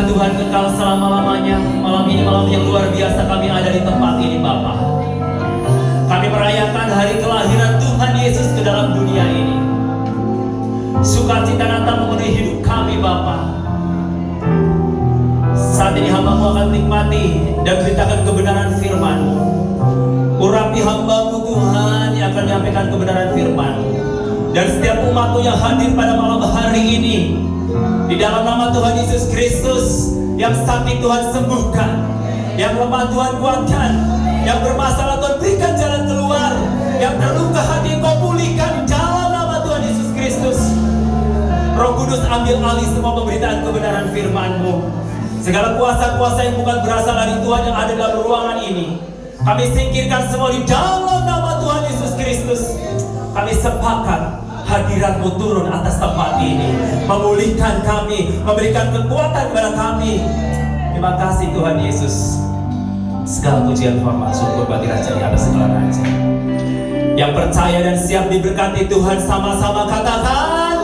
Firman Tuhan kekal selama-lamanya. Malam ini malam yang luar biasa kami ada di tempat ini Bapa. Kami merayakan hari kelahiran Tuhan Yesus ke dalam dunia ini. Sukacita Natal memenuhi hidup kami Bapa. Saat ini hamba-Mu akan nikmati dan beritakan kebenaran firman-Mu. Urapi hamba-Mu Tuhan yang akan menyampaikan kebenaran firman-Mu. Dan setiap umat-Mu yang hadir pada malam hari ini, di dalam nama Tuhan Yesus Kristus, yang sakit Tuhan sembuhkan, yang lemah Tuhan kuatkan, yang bermasalah Tuhan berikan jalan keluar, yang terluka hati Engkau pulihkan dalam nama Tuhan Yesus Kristus. Roh Kudus ambil alih semua pemberitaan kebenaran firman-Mu. Segala kuasa-kuasa yang bukan berasal dari Tuhan yang ada dalam ruangan ini, kami singkirkan semua di dalam nama Tuhan Yesus Kristus. Kami sepakat hadirat-Mu turun atas tempat ini, memulihkan kami, memberikan kekuatan kepada kami. Terima kasih Tuhan Yesus. Segala pujian, hormat, syukur bagi Raja di atas segala raja. Yang percaya dan siap diberkati Tuhan sama-sama katakan,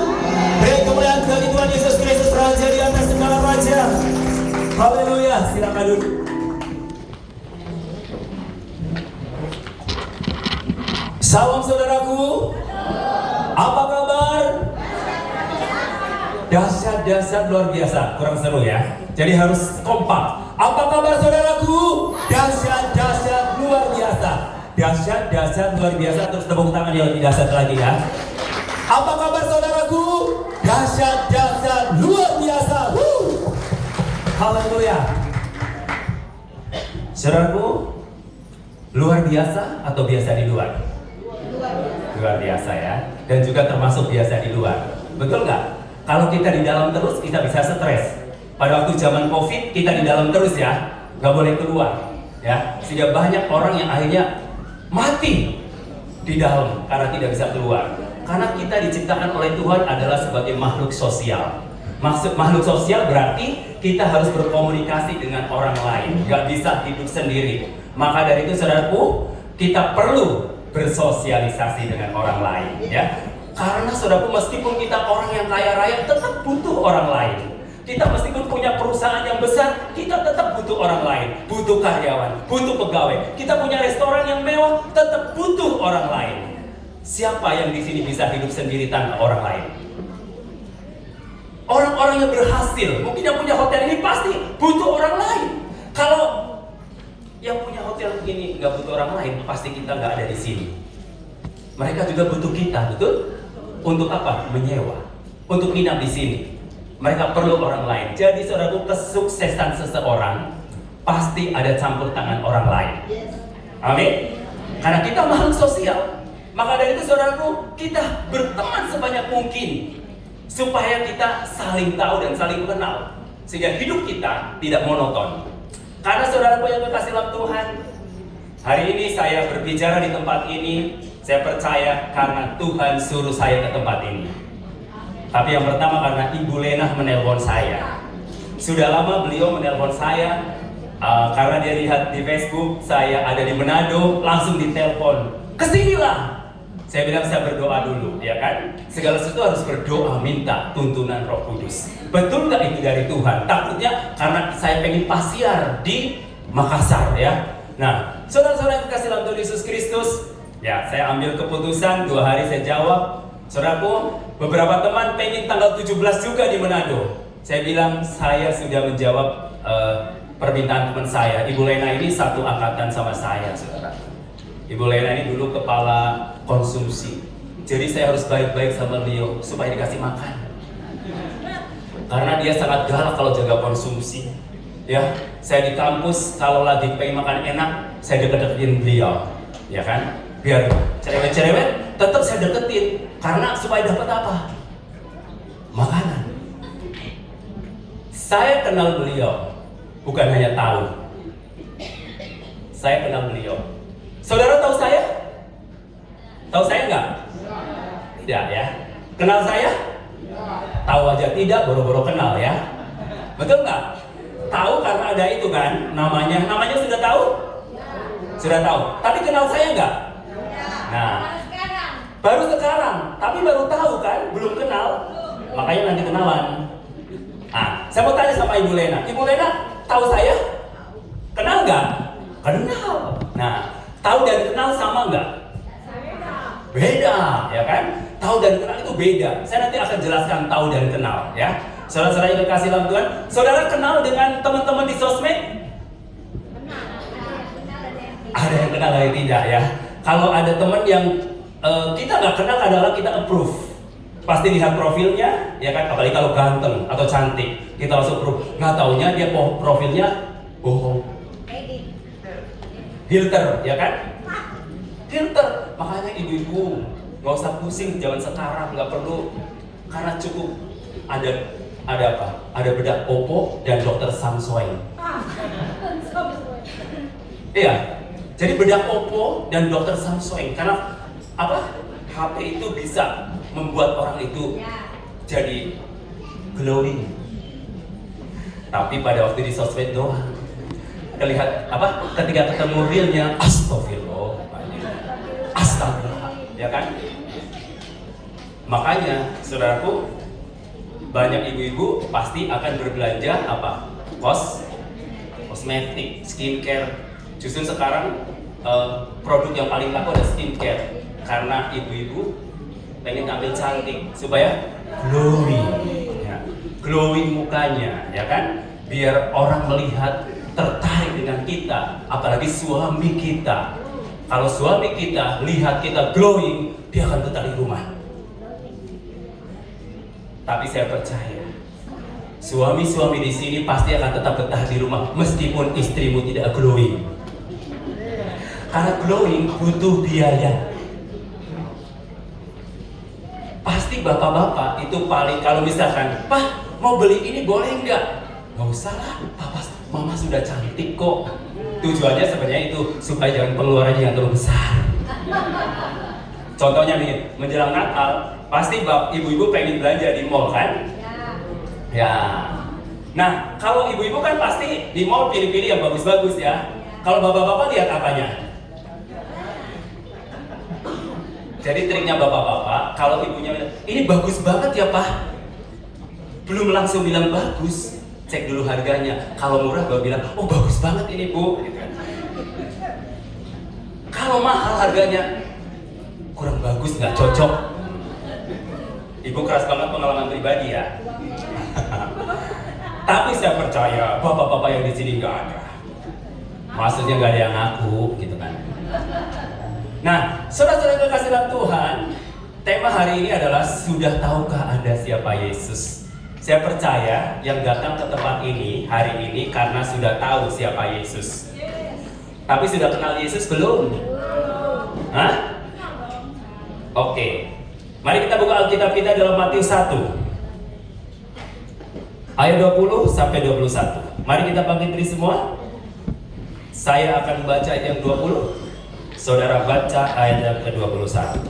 beri kemuliaan bagi Tuhan Yesus Kristus, Raja di atas segala raja. Haleluya, silakan duduk. Salam saudaraku. Apa kabar? Dahsyat luar biasa. Kurang seru ya. Jadi harus kompak. Apa kabar saudaraku? Dahsyat luar biasa. Dahsyat luar biasa. Terus tepuk tangan yang lebih dahsyat lagi ya. Apa kabar saudaraku? Dahsyat luar biasa. Haleluya. Saudaraku, luar biasa atau biasa di luar? Luar biasa ya. Dan juga termasuk biasa di luar. Betul nggak? Kalau kita di dalam terus, kita bisa stres. Pada waktu zaman COVID, kita di dalam terus ya, nggak boleh keluar ya. Sehingga banyak orang yang akhirnya mati di dalam karena tidak bisa keluar. Karena kita diciptakan oleh Tuhan adalah sebagai makhluk sosial. Maksud makhluk sosial berarti kita harus berkomunikasi dengan orang lain, nggak bisa hidup sendiri. Maka dari itu saudaraku, kita perlu bersosialisasi dengan orang lain ya. Karena saudaraku, meskipun kita orang yang kaya raya, tetap butuh orang lain. Kita meskipun punya perusahaan yang besar, kita tetap butuh orang lain, butuh karyawan, butuh pegawai. Kita punya restoran yang mewah, tetap butuh orang lain. Siapa yang di sini bisa hidup sendiri tanpa orang lain? Orang-orang yang berhasil, mungkin yang punya hotel ini pasti butuh orang lain. Kalau yang punya hotel begini nggak butuh orang lain, pasti kita nggak ada di sini. Mereka juga butuh kita, betul? Untuk apa? Menyewa, untuk nginap di sini. Mereka perlu orang lain. Jadi saudaraku, kesuksesan seseorang pasti ada campur tangan orang lain. Amin. Karena kita makhluk sosial. Maka dari itu saudaraku, kita berteman sebanyak mungkin supaya kita saling tahu dan saling kenal, sehingga hidup kita tidak monoton. Karena saudaraku yang kekasih dalam Tuhan, hari ini saya berbicara di tempat ini, saya percaya karena Tuhan suruh saya ke tempat ini. Tapi yang pertama karena Ibu Lena menelpon saya. Sudah lama beliau menelpon saya, karena dia lihat di Facebook saya ada di Manado, langsung ditelepon, kesinilah. Saya bilang saya berdoa dulu, ya kan? Segala sesuatu harus berdoa, minta tuntunan Roh Kudus. Betul nggak itu dari Tuhan? Takutnya karena saya pengen pasiar di Makassar, ya. Nah, saudara-saudara yang dikasih dalam Tuhan Yesus Kristus, ya, saya ambil keputusan 2 hari saya jawab. Saudaraku, beberapa teman pengen tanggal 17 juga di Manado. Saya bilang saya sudah menjawab permintaan teman saya. Ibu Lena ini satu angkatan sama saya, saudara. Ibu Lena ini dulu kepala konsumsi. Jadi saya harus baik-baik sama beliau supaya dikasih makan. Karena dia sangat galak kalau jaga konsumsi. Ya, saya di kampus kalau lagi pengen makan enak, saya deket-deketin beliau. Ya kan? Biar cerewet-cerewet, tetap saya deketin. Karena supaya dapat apa? Makanan. Saya kenal beliau, bukan hanya tahu. Saya kenal beliau. Saudara tahu saya? Tahu saya nggak? Tidak ya. Kenal saya? Tahu aja tidak, boro-boro kenal ya. Betul nggak? Tahu karena ada itu kan, namanya sudah tahu? Sudah tahu. Tapi kenal saya nggak? Nah, baru sekarang. Tapi baru tahu kan, belum kenal. Makanya nanti kenalan. Nah, saya mau tanya sama Ibu Lena. Ibu Lena, tahu saya? Kenal nggak? Kenal. Nah, tahu dan kenal sama nggak? Beda, ya kan? Tahu dan kenal itu beda. Saya nanti akan jelaskan tahu dan kenal, ya. Saudara-saudara yang dikasih dalam Tuhan, saudara kenal dengan teman-teman di sosmed? Ada yang kenal, ada yang tidak, ya. Kalau ada teman yang kita nggak kenal adalah kita approve. Pasti lihat profilnya, ya kan? Apalagi kalau ganteng atau cantik, kita langsung approve. Nggak taunya dia profilnya bohong. Filter, ya kan? Filter. Makanya ibu-ibu nggak usah pusing zaman sekarang, nggak perlu, karena cukup ada apa? Ada bedak Oppo dan dokter Samsung. Iya. Jadi bedak Oppo dan dokter Samsung, karena apa? HP itu bisa membuat orang itu jadi glowing. Tapi pada waktu di sosmed doang terlihat apa? Ketika ketemu realnya, astagfirullah, ya kan? Makanya, saudaraku, banyak ibu-ibu pasti akan berbelanja apa? Kosmetik, skincare. Justru sekarang produk yang paling laku adalah skincare, karena ibu-ibu pengen tampil cantik supaya glowing, ya. Glowing mukanya, ya kan? Biar orang melihat tertarik dengan kita, apalagi suami kita. Kalau suami kita lihat kita glowing, dia akan betah di rumah. Tapi saya percaya, suami-suami di sini pasti akan tetap betah di rumah meskipun istrimu tidak glowing. Karena glowing butuh biaya. Pasti bapak-bapak itu paling, kalau misalkan, "Pak, mau beli ini boleh nggak?" "Nggak usah lah, papa, mama sudah cantik kok." Tujuannya sebenarnya itu supaya jangan pengeluarannya yang terlalu besar. Contohnya nih, menjelang Natal, pasti ibu-ibu pengen belanja di mall kan? Ya. Nah, kalau ibu-ibu kan pasti di mall pilih-pilih yang bagus-bagus ya. Kalau bapak-bapak lihat apanya? Jadi triknya bapak-bapak, kalau ibunya bilang, "Ini bagus banget ya Pak," belum langsung bilang bagus, cek dulu harganya. Kalau murah baru bilang, "Oh bagus banget ini Bu." Gitu kan. Kalau mahal harganya kurang bagus, nggak cocok. Ibu keras banget pengalaman pribadi ya. Tapi saya percaya bapak-bapak yang di sini nggak ada. Maksudnya nggak ada yang ngaku, gitu kan. Nah, saudara-saudara yang kasih dalam Tuhan, tema hari ini adalah sudah tahukah Anda siapa Yesus? Saya percaya yang datang ke tempat ini hari ini karena sudah tahu siapa Yesus. Tapi sudah kenal Yesus belum? Hah? Oke. Mari kita buka Alkitab kita dalam Matius 1 ayat 20 sampai 21. Mari kita bangkit diri semua. Saya akan membaca ayat yang 20. Saudara baca ayat yang ke-21.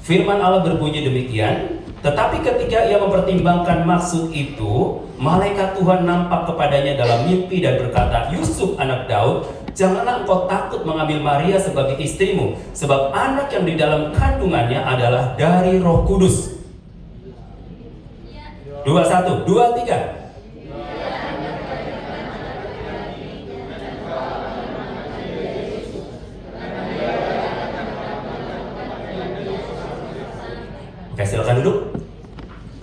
Firman Allah berbunyi demikian, tetapi ketika ia mempertimbangkan maksud itu, malaikat Tuhan nampak kepadanya dalam mimpi dan berkata, "Yusuf anak Daud, janganlah engkau takut mengambil Maria sebagai istrimu, sebab anak yang di dalam kandungannya adalah dari Roh Kudus." 21, 23. Oke, silakan duduk.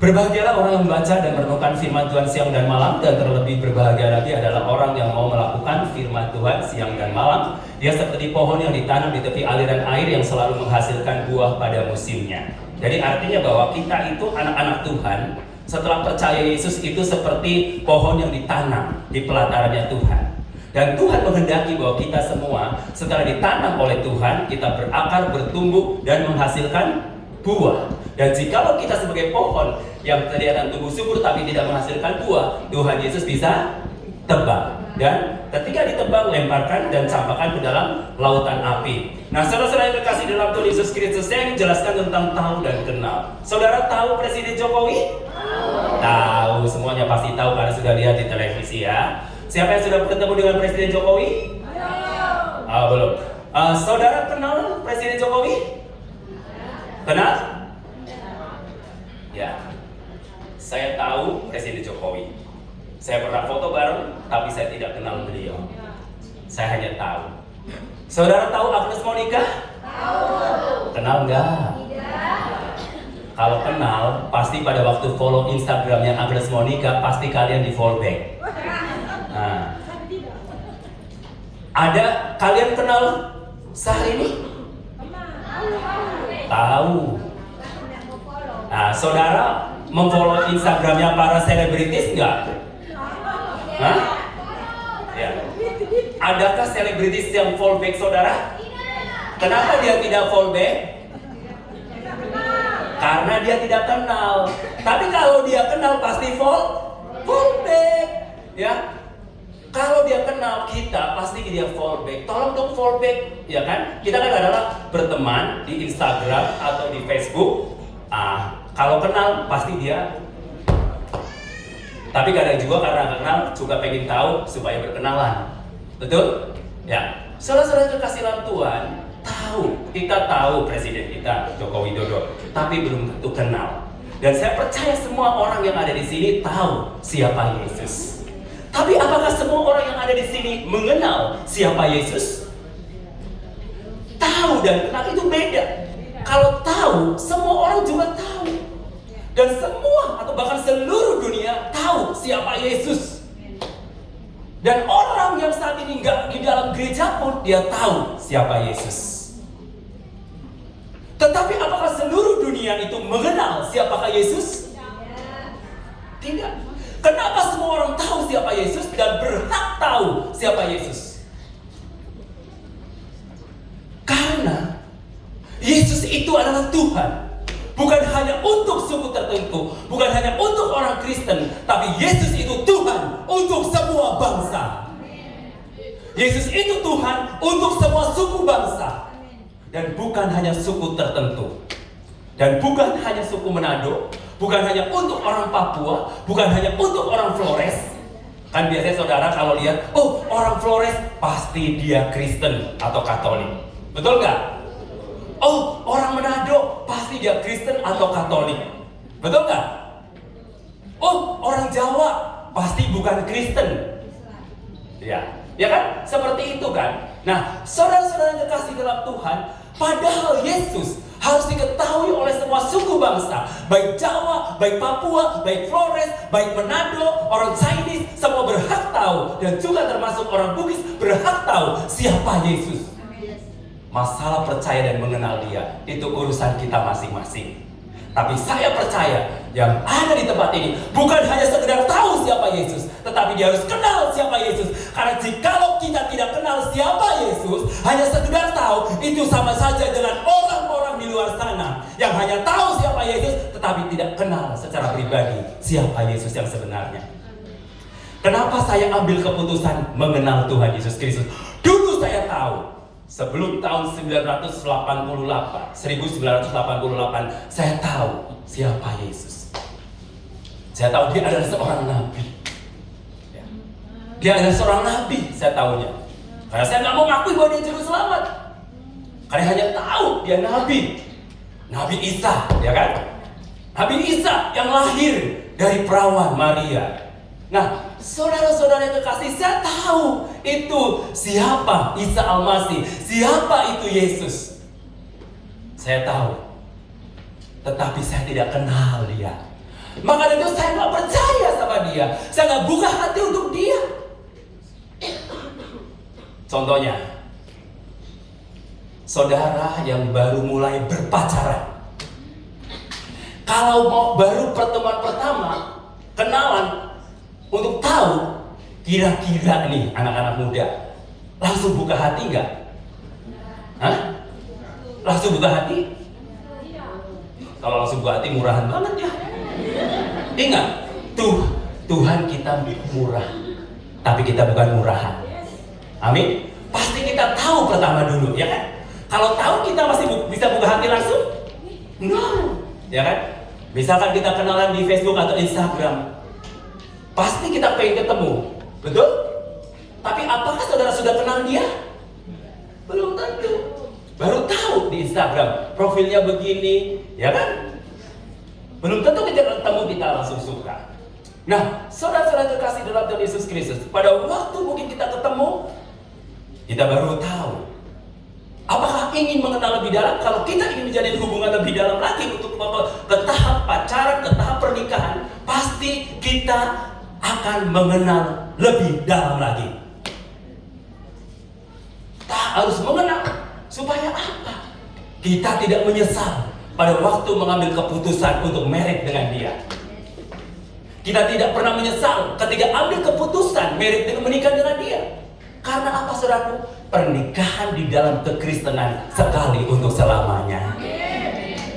Berbahagialah orang yang membaca dan merenungkan firman Tuhan siang dan malam, dan terlebih berbahagia lagi adalah orang yang mau melakukan firman Tuhan siang dan malam. Dia seperti pohon yang ditanam di tepi aliran air yang selalu menghasilkan buah pada musimnya. Jadi artinya bahwa kita itu anak-anak Tuhan, setelah percaya Yesus itu seperti pohon yang ditanam di pelatarannya Tuhan. Dan Tuhan menghendaki bahwa kita semua setelah ditanam oleh Tuhan, kita berakar, bertumbuh, dan menghasilkan buah. Dan jikalau kita sebagai pohon yang kelihatan tumbuh subur tapi tidak menghasilkan buah, Tuhan Yesus bisa tebang. Dan ketika ditebang, lemparkan dan campakkan ke dalam lautan api. Nah, saudara-saudara yang terkasih dalam Tuhan Yesus Kristus, saya ingin jelaskan tentang tahu dan kenal. Saudara tahu Presiden Jokowi? Tahu, semuanya pasti tahu karena sudah lihat di televisi ya. Siapa yang sudah bertemu dengan Presiden Jokowi? Belum. Saudara kenal Presiden Jokowi? Kenal? Ya. Saya pernah foto bareng, tapi saya tidak kenal beliau. Saya hanya tahu. Saudara tahu Agnes Monica? Tahu. Kenal nggak? Kalau kenal, pasti pada waktu follow Instagramnya Agnes Monica, pasti kalian di follow back. Nah, ada kalian kenal Syahrini? Tahu. Nah, saudara memfollow Instagramnya para selebritis nggak? Hah? Ya. Adakah selebritis yang follow back saudara? Kenapa dia tidak follow back? Karena dia tidak kenal. Tapi kalau dia kenal pasti follow back. Ya. Kalau dia kenal kita pasti dia follow back. Tolong dong follow back, ya kan? Kita kan adalah berteman di Instagram atau di Facebook. Kalau kenal pasti dia. Tapi kadang juga karena kenal juga pengen tahu supaya berkenalan. Betul? Ya. Saudara-saudara kekasih dalam Tuhan, kita tahu presiden kita Joko Widodo, tapi belum tentu kenal. Dan saya percaya semua orang yang ada di sini tahu siapa Yesus. Tapi apakah semua orang yang ada di sini mengenal siapa Yesus? Tahu dan kenal itu beda. Kalau tahu, semua orang juga tahu. Dan semua atau bahkan seluruh dunia tahu siapa Yesus. Dan orang yang saat ini nggak di dalam gereja pun dia tahu siapa Yesus. Tetapi apakah seluruh dunia itu mengenal siapakah Yesus? Tidak. Kenapa semua orang tahu siapa Yesus dan berhak tahu siapa Yesus? Karena Yesus itu adalah Tuhan. Bukan hanya untuk suku tertentu, bukan hanya untuk orang Kristen, tapi Yesus itu Tuhan untuk semua bangsa. Yesus itu Tuhan untuk semua suku bangsa. Dan bukan hanya suku tertentu. Dan bukan hanya suku Manado, bukan hanya untuk orang Papua, bukan hanya untuk orang Flores. Kan biasanya saudara kalau lihat, oh orang Flores pasti dia Kristen atau Katolik. Betul nggak? Oh, orang Manado pasti dia Kristen atau Katolik. Betul nggak? Oh, orang Jawa pasti bukan Kristen. Ya, ya kan? Seperti itu kan? Nah, saudara-saudara yang kekasih dalam Tuhan, padahal Yesus harus diketahui oleh semua suku bangsa, baik Jawa, baik Papua, baik Flores, baik Manado, orang Chinese, semua berhak tahu, dan juga termasuk orang Bugis berhak tahu siapa Yesus. Masalah percaya dan mengenal dia itu urusan kita masing-masing. Tapi saya percaya yang ada di tempat ini bukan hanya sekedar tahu siapa Yesus, tetapi dia harus kenal siapa Yesus. Karena jikalau kita tidak kenal siapa Yesus, hanya sekedar tahu, itu sama saja dengan orang-orang di luar sana yang hanya tahu siapa Yesus tetapi tidak kenal secara pribadi siapa Yesus yang sebenarnya. Kenapa saya ambil keputusan mengenal Tuhan Yesus Kristus? Dulu saya tahu, sebelum tahun 1988, saya tahu siapa Yesus. Saya tahu dia adalah seorang nabi. Dia adalah seorang nabi, saya tahunya. Karena saya nggak mau mengakui bahwa dia juru selamat. Karena hanya tahu dia nabi. Nabi Isa, ya kan? Nabi Isa yang lahir dari perawan Maria. Nah, saudara-saudara yang kekasih, saya tahu itu siapa Isa Al-Masih, siapa itu Yesus. Saya tahu, tetapi saya tidak kenal dia. Maka dari itu saya nggak percaya sama dia, saya nggak buka hati untuk dia. Contohnya, saudara yang baru mulai berpacaran, kalau mau baru pertemuan pertama, kenalan, untuk tahu kira-kira nih anak-anak muda langsung buka hati nggak? Hah? Langsung buka hati? Kalau langsung buka hati murahan banget ya. Ingat, Tuhan kita murah, tapi kita bukan murahan. Amin. Pasti kita tahu pertama dulu, ya kan? Kalau tahu kita masih bisa buka hati langsung? No, ya kan? Misalkan kita kenalan di Facebook atau Instagram, pasti kita pengen ketemu, betul? Tapi apakah saudara sudah kenal dia? Belum tentu. Baru tahu di Instagram, profilnya begini, ya kan? Belum tentu kita ketemu kita langsung suka. Nah, saudara-saudara terkasih dalam Tuhan Yesus Kristus, pada waktu mungkin kita ketemu, kita baru tahu apakah ingin mengenal lebih dalam. Kalau kita ingin menjalin hubungan lebih dalam lagi untuk ke tahap pacaran, ke tahap pernikahan, pasti kita akan mengenal lebih dalam lagi. Kita harus mengenal supaya apa? Kita tidak menyesal pada waktu mengambil keputusan untuk married dengan dia. Kita tidak pernah menyesal ketika ambil keputusan married dengan menikah dengan dia. Karena apa, saudaraku? Pernikahan di dalam kekristenan sekali untuk selamanya.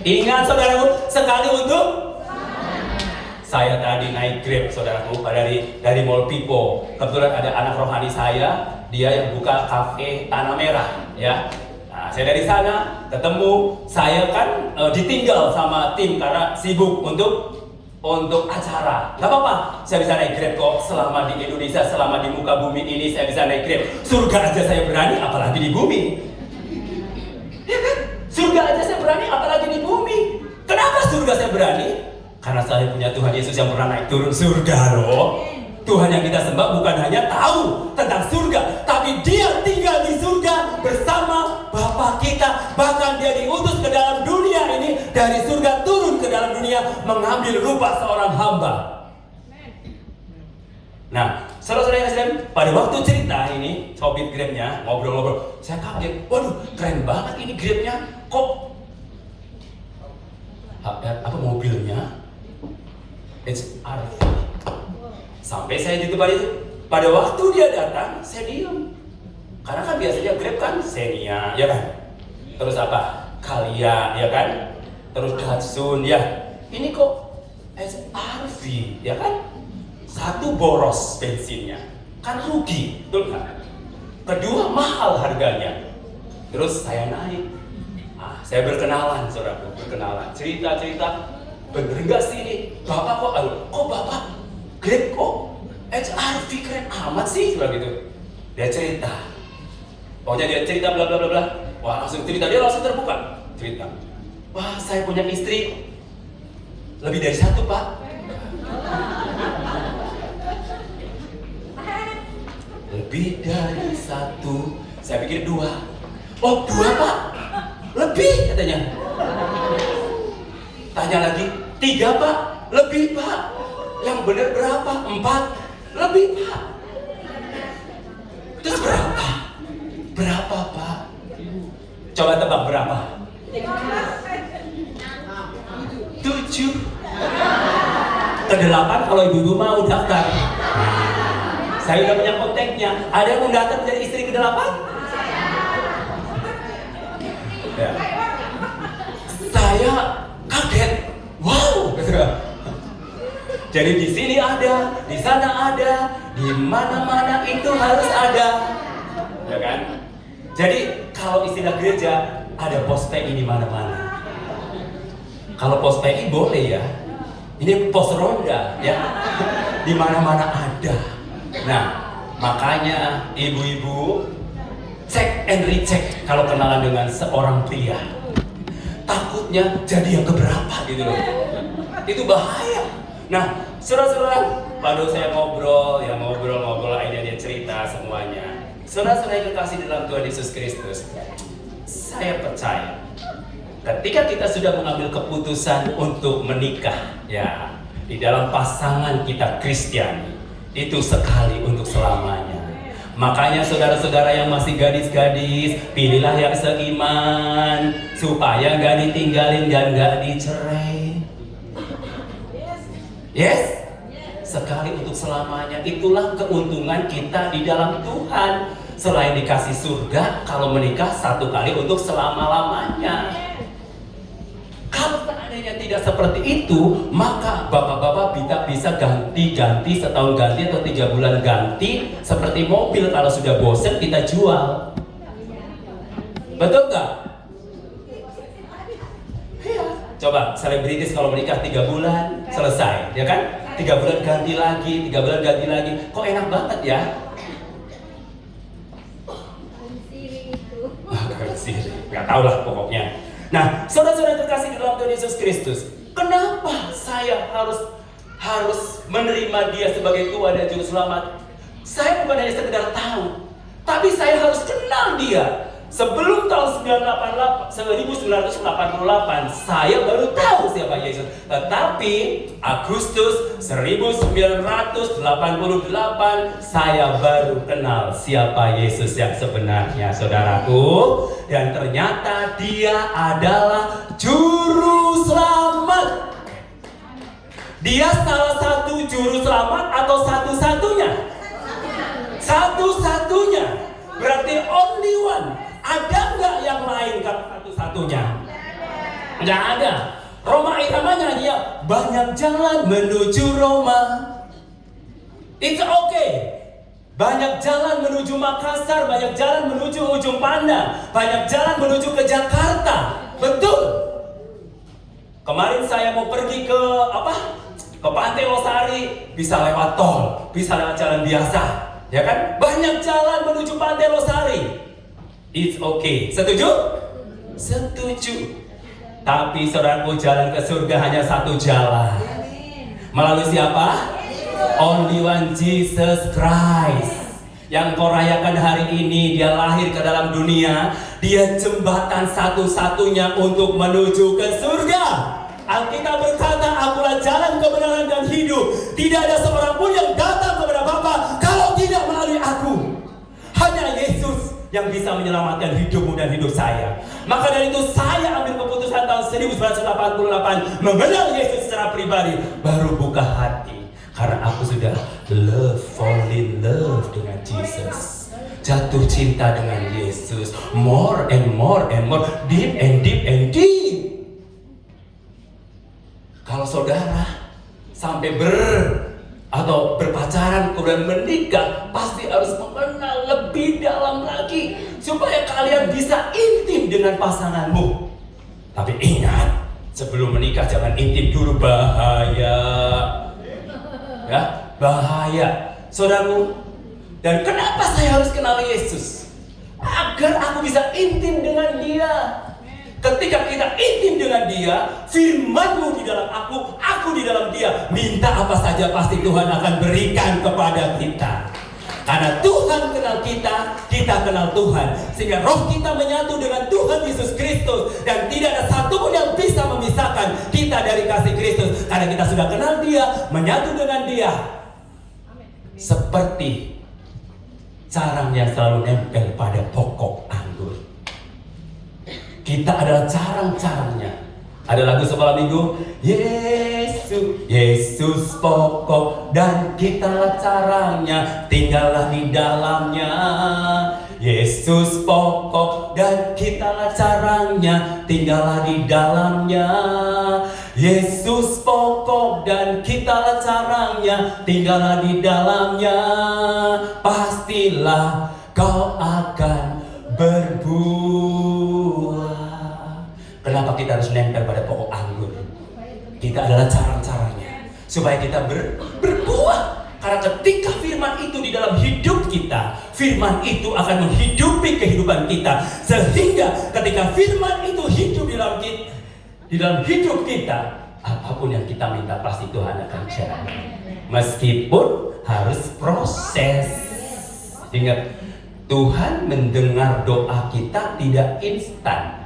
Ingat, saudaraku, sekali untuk saya tadi naik Grab, saudaraku, dari Mall Pipo. Kebetulan ada anak rohani saya, dia yang buka kafe Tanah Merah, ya. Nah, saya dari sana ketemu, saya kan ditinggal sama tim karena sibuk untuk acara. Gak apa-apa, saya bisa naik Grab kok. Selama di Indonesia, selama di muka bumi ini saya bisa naik Grab. Surga aja saya berani, apalagi di bumi. Ya kan? Surga aja saya berani, apalagi di bumi. Kenapa surga saya berani? Karena saya punya Tuhan Yesus yang pernah naik turun surga loh. Tuhan yang kita sembah bukan hanya tahu tentang surga, tapi dia tinggal di surga bersama Bapa kita. Bahkan dia diutus ke dalam dunia ini, dari surga turun ke dalam dunia mengambil rupa seorang hamba. Nah, saudara-saudara yang sedang pada waktu cerita ini, sopir Grabnya ngobrol-ngobrol, saya kaget. Waduh, keren banget ini Grabnya. Kok apa mobilnya? It's RV. Sampai saya di tempat itu. Pada waktu dia datang, saya diam. Karena kan biasanya Grab kan Xenia, ya kan? Terus apa? Kalia, ya kan? Terus Datsun, ya. Ini kok SRV, ya kan? Satu, boros bensinnya, kan rugi, betul kan? Kedua, mahal harganya. Terus saya naik. Saya berkenalan, saudaraku, berkenalan. Cerita-cerita, bener gak sih ini? Bapak kok Bapak Grab kok HRV keren amat sih, seperti gitu. Dia cerita. Pokoknya dia cerita bla bla bla bla. Wah, langsung cerita, dia langsung terbuka. Cerita. Wah, saya punya istri lebih dari satu, Pak. Lebih dari satu. Saya pikir dua. Oh, dua, Pak. Lebih, katanya. Tanya lagi, 3, Pak. Lebih, Pak. Yang benar berapa? 4. Lebih, Pak. Terus berapa? Berapa, Pak? Coba tebak berapa? 7. Ke-8 kalau ibu-ibu mau daftar. Saya udah punya kontaknya. Ada yang mau daftar menjadi istri ke-8? Ya. Saya kaget. Wow. Jadi di sini ada, di sana ada, di mana-mana itu harus ada, ya kan? Jadi kalau istilah gereja ada pos PI di mana-mana. Kalau pos PI boleh ya, ini pos ronda ya, di mana-mana ada. Nah, makanya ibu-ibu cek and recheck kalau kenalan dengan seorang pria. Takutnya jadi yang keberapa gitu loh. Itu bahaya. Nah, saudara-saudara, pada saya ngobrol, akhirnya dia cerita semuanya. Saudara-saudara yang terkasih dalam Tuhan Yesus Kristus, saya percaya ketika kita sudah mengambil keputusan untuk menikah, ya, di dalam pasangan kita Kristiani, itu sekali untuk selamanya. Makanya saudara-saudara yang masih gadis-gadis, pilihlah yang seiman supaya gak ditinggalin dan gak dicerai. Yes? Sekali untuk selamanya. Itulah keuntungan kita di dalam Tuhan. Selain dikasih surga, kalau menikah 1 kali untuk selama-lamanya. Kalau seandainya tidak seperti itu, maka bapak-bapak bisa ganti-ganti, setahun ganti atau 3 bulan ganti. Seperti mobil, kalau sudah bosen kita jual. Betul gak? Iya. Coba selebritis kalau menikah 3 bulan selesai, ya kan? 3 bulan ganti lagi, 3 bulan ganti lagi. Kok enak banget ya? Gak tau lah pokoknya. Nah, saudara-saudara terkasih di dalam Tuhan Yesus Kristus, kenapa saya harus menerima Dia sebagai Tuhan dan Juru Selamat, saya bukan hanya sekedar tahu, tapi saya harus kenal Dia. Sebelum tahun 1988, saya baru tahu siapa Yesus. Tetapi Agustus 1988, saya baru kenal siapa Yesus yang sebenarnya, saudaraku. Dan ternyata Dia adalah Juru Selamat. Dia salah satu Juru Selamat atau satu-satunya? Satu-satunya. Berarti only one. Ada nggak yang lain kalau satu-satunya? Nggak ada. Roma iramanya dia banyak jalan menuju Roma. It's okay. Banyak jalan menuju Makassar, banyak jalan menuju ujung Pandang, banyak jalan menuju ke Jakarta. Betul. Kemarin saya mau pergi ke Ke Pantai Losari, bisa lewat tol, bisa lewat jalan biasa, ya kan? Banyak jalan menuju Pantai Losari. It's okay. Setuju? Setuju. Tapi saudaraku, jalan ke surga hanya satu jalan. Melalui siapa? Only one, Jesus Christ. Yang kau rayakan hari ini, Dia lahir ke dalam dunia. Dia jembatan satu-satunya untuk menuju ke surga. Alkitab berkata, akulah jalan, kebenaran, dan hidup. Tidak ada seorang pun yang datang kepada Bapa kalau tidak melalui aku. Hanya Yesus yang bisa menyelamatkan hidupmu dan hidup saya. Maka dari itu saya ambil keputusan tahun 1988 mengenal Yesus secara pribadi, baru buka hati. Karena aku sudah fall in love dengan Jesus. Jatuh cinta dengan Yesus. More and more and more. Deep and deep and deep. Kalau saudara sampai berpacaran kemudian menikah, pasti harus mengenal lebih dalam lagi supaya kalian bisa intim dengan pasanganmu. Tapi ingat, sebelum menikah jangan intim dulu, bahaya. Ya, bahaya. Saudaraku, dan kenapa saya harus kenal Yesus? Agar aku bisa intim dengan Dia. Ketika kita intim dengan Dia, firman-Mu di dalam aku di dalam Dia. Minta apa saja pasti Tuhan akan berikan kepada kita. Karena Tuhan kenal kita, kita kenal Tuhan. Sehingga roh kita menyatu dengan Tuhan Yesus Kristus. Dan tidak ada satupun yang bisa memisahkan kita dari kasih Kristus. Karena kita sudah kenal Dia, menyatu dengan Dia. Seperti carang yang selalu nempel pada pokok anggur. Kita adalah carang-carangnya. Ada lagu sekolah minggu, Yesus pokok dan kitalah carangnya, tinggallah di dalamnya. Yesus pokok dan kitalah carangnya, tinggallah di dalamnya. Yesus pokok dan kitalah carangnya, tinggallah di dalamnya. Pastilah kau akan berbuah. Kenapa kita harus nempel pada pokok anggur? Kita adalah carang-carangnya supaya kita berbuah. Karena ketika firman itu di dalam hidup kita, firman itu akan menghidupi kehidupan kita. Sehingga ketika firman itu hidup di dalam hidup kita, apapun yang kita minta pasti Tuhan akan jadi. Meskipun harus proses. Ingat, Tuhan mendengar doa kita tidak instan.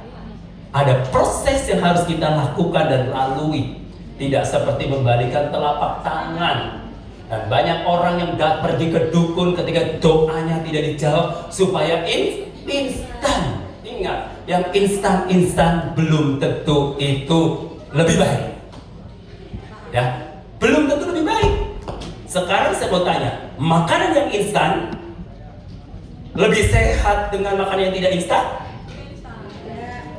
Ada proses yang harus kita lakukan dan lalui. Tidak seperti membalikan telapak tangan. Dan banyak orang yang pergi ke dukun ketika doanya tidak dijawab supaya instan. Ingat, yang instan belum tentu itu lebih baik. Ya, belum tentu lebih baik. Sekarang saya mau tanya, makanan yang instan lebih sehat dengan makanan yang tidak instan?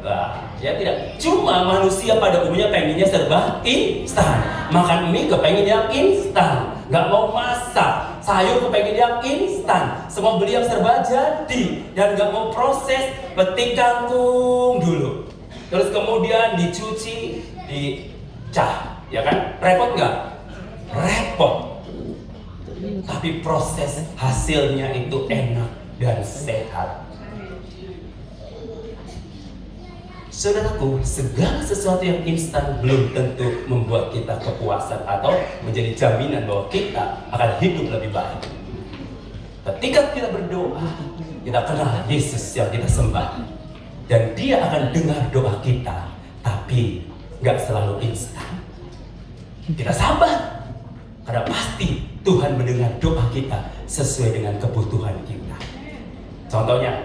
Nah, ya tidak. Cuma manusia pada umumnya pengennya serba instan. Makan mie kepengen yang instan, nggak mau masak. Sayur kepengen yang instan. Semua beli yang serba jadi dan nggak mau proses. Petik kangkung dulu, terus kemudian dicuci, dicah, ya kan? Repot nggak? Repot. Tapi proses hasilnya itu enak dan sehat. Saudaraku, segala sesuatu yang instan belum tentu membuat kita kepuasan atau menjadi jaminan bahwa kita akan hidup lebih baik. Ketika kita berdoa, kita kenal Yesus yang kita sembah, dan Dia akan dengar doa kita, tapi gak selalu instan. Kita sabar, karena pasti Tuhan mendengar doa kita sesuai dengan kebutuhan kita. Contohnya,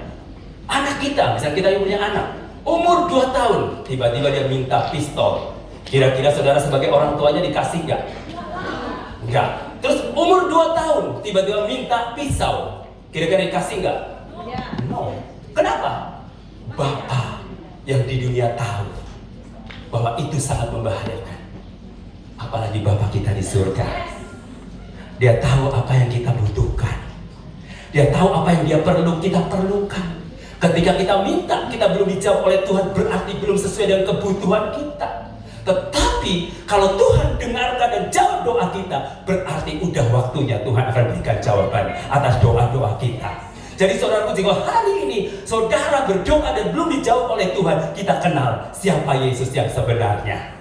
anak kita, misalnya kita yang punya anak, umur 2 tahun, tiba-tiba dia minta pistol. Kira-kira saudara sebagai orang tuanya dikasih nggak? Enggak. Terus umur 2 tahun, tiba-tiba minta pisau. Kira-kira dikasih nggak? No. Kenapa? Bapa yang di dunia tahu bahwa itu sangat membahayakan. Apalagi Bapa kita di surga. Dia tahu apa yang kita butuhkan. Dia tahu apa yang dia perlu, kita perlukan. Ketika kita minta, kita belum dijawab oleh Tuhan, berarti belum sesuai dengan kebutuhan kita. Tetapi kalau Tuhan dengarkan dan jawab doa kita, berarti udah waktunya Tuhan akan berikan jawaban atas doa-doa kita. Jadi saudaraku, jika hari ini saudara berdoa dan belum dijawab oleh Tuhan, kita kenal siapa Yesus yang sebenarnya.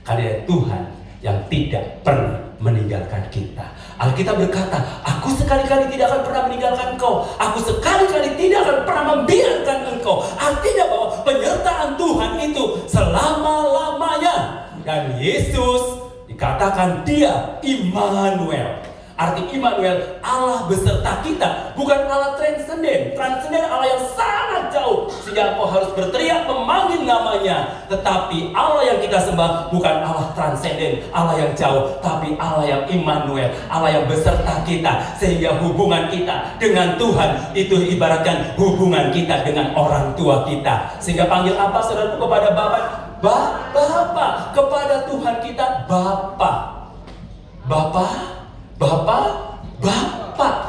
Karena Tuhan yang tidak pernah meninggalkan kita. Alkitab berkata, aku sekali-kali tidak akan pernah meninggalkan engkau. Aku sekali-kali tidak akan pernah membiarkan engkau. Artinya bahwa penyertaan Tuhan itu selama-lamanya. Dan Yesus dikatakan Dia Immanuel. Arti Immanuel, Allah beserta kita, bukan Allah transenden. Transenden Allah yang sangat jauh, sehingga engkau harus berteriak memanggil namanya. Tetapi Allah yang kita sembah bukan Allah transenden, Allah yang jauh, tapi Allah yang Immanuel, Allah yang beserta kita. Sehingga hubungan kita dengan Tuhan itu ibaratkan hubungan kita dengan orang tua kita. Sehingga panggil apa saudaraku kepada Bapa? Bapa. Kepada Tuhan kita Bapa. Bapa.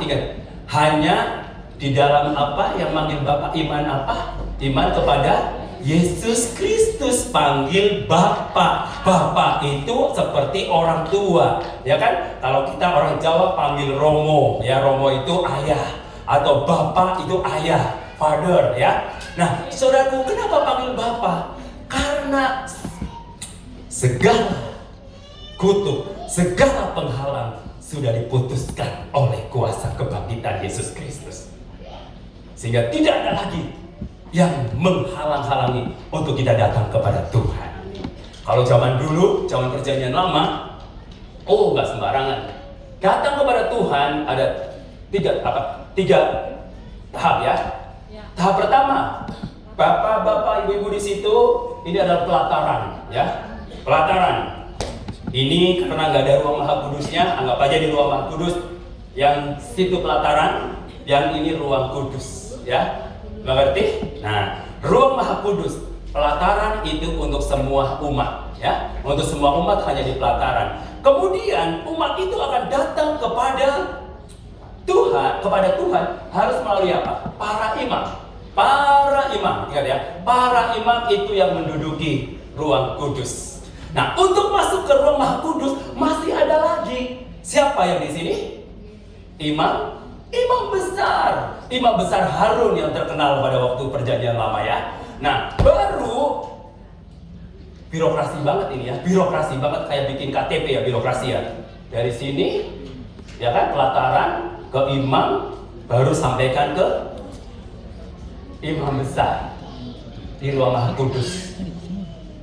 Ingat, hanya di dalam apa yang manggil Bapa? Iman apa? Iman kepada Yesus Kristus, panggil Bapa. Bapa itu seperti orang tua, ya kan? Kalau kita orang Jawa panggil Romo, ya Romo itu ayah, atau Bapa itu ayah, father, ya. Nah, saudaraku, kenapa panggil Bapa? Karena segala kutuk, segala penghalang sudah diputuskan oleh kuasa kebangkitan Yesus Kristus. Sehingga tidak ada lagi yang menghalang-halangi untuk kita datang kepada Tuhan. Kalau zaman dulu, zaman perjanjian lama, nggak sembarangan. Datang kepada Tuhan ada tiga tahap, ya. Tahap pertama, bapak-bapak, ibu-ibu di situ, ini adalah pelataran, ya. Pelataran. Ini karena nggak ada ruang Maha Kudusnya, anggap aja di ruang Maha Kudus. Yang situ pelataran, yang ini ruang kudus, ya. Mengerti? Nah, ruang Maha Kudus, pelataran itu untuk semua umat, ya. Untuk semua umat hanya di pelataran. Kemudian umat itu akan datang kepada Tuhan harus melalui apa? Para imam, ingat ya. Para imam itu yang menduduki ruang kudus. Nah, untuk masuk ke ruang Maha Kudus masih ada lagi. Siapa yang di sini? Imam besar Harun yang terkenal pada waktu perjanjian lama, ya. Nah, baru birokrasi banget ini, ya. Birokrasi banget kayak bikin KTP, ya, birokrasi, ya. Dari sini, ya kan, pelataran ke imam, baru sampaikan ke imam besar di ruang Maha Kudus.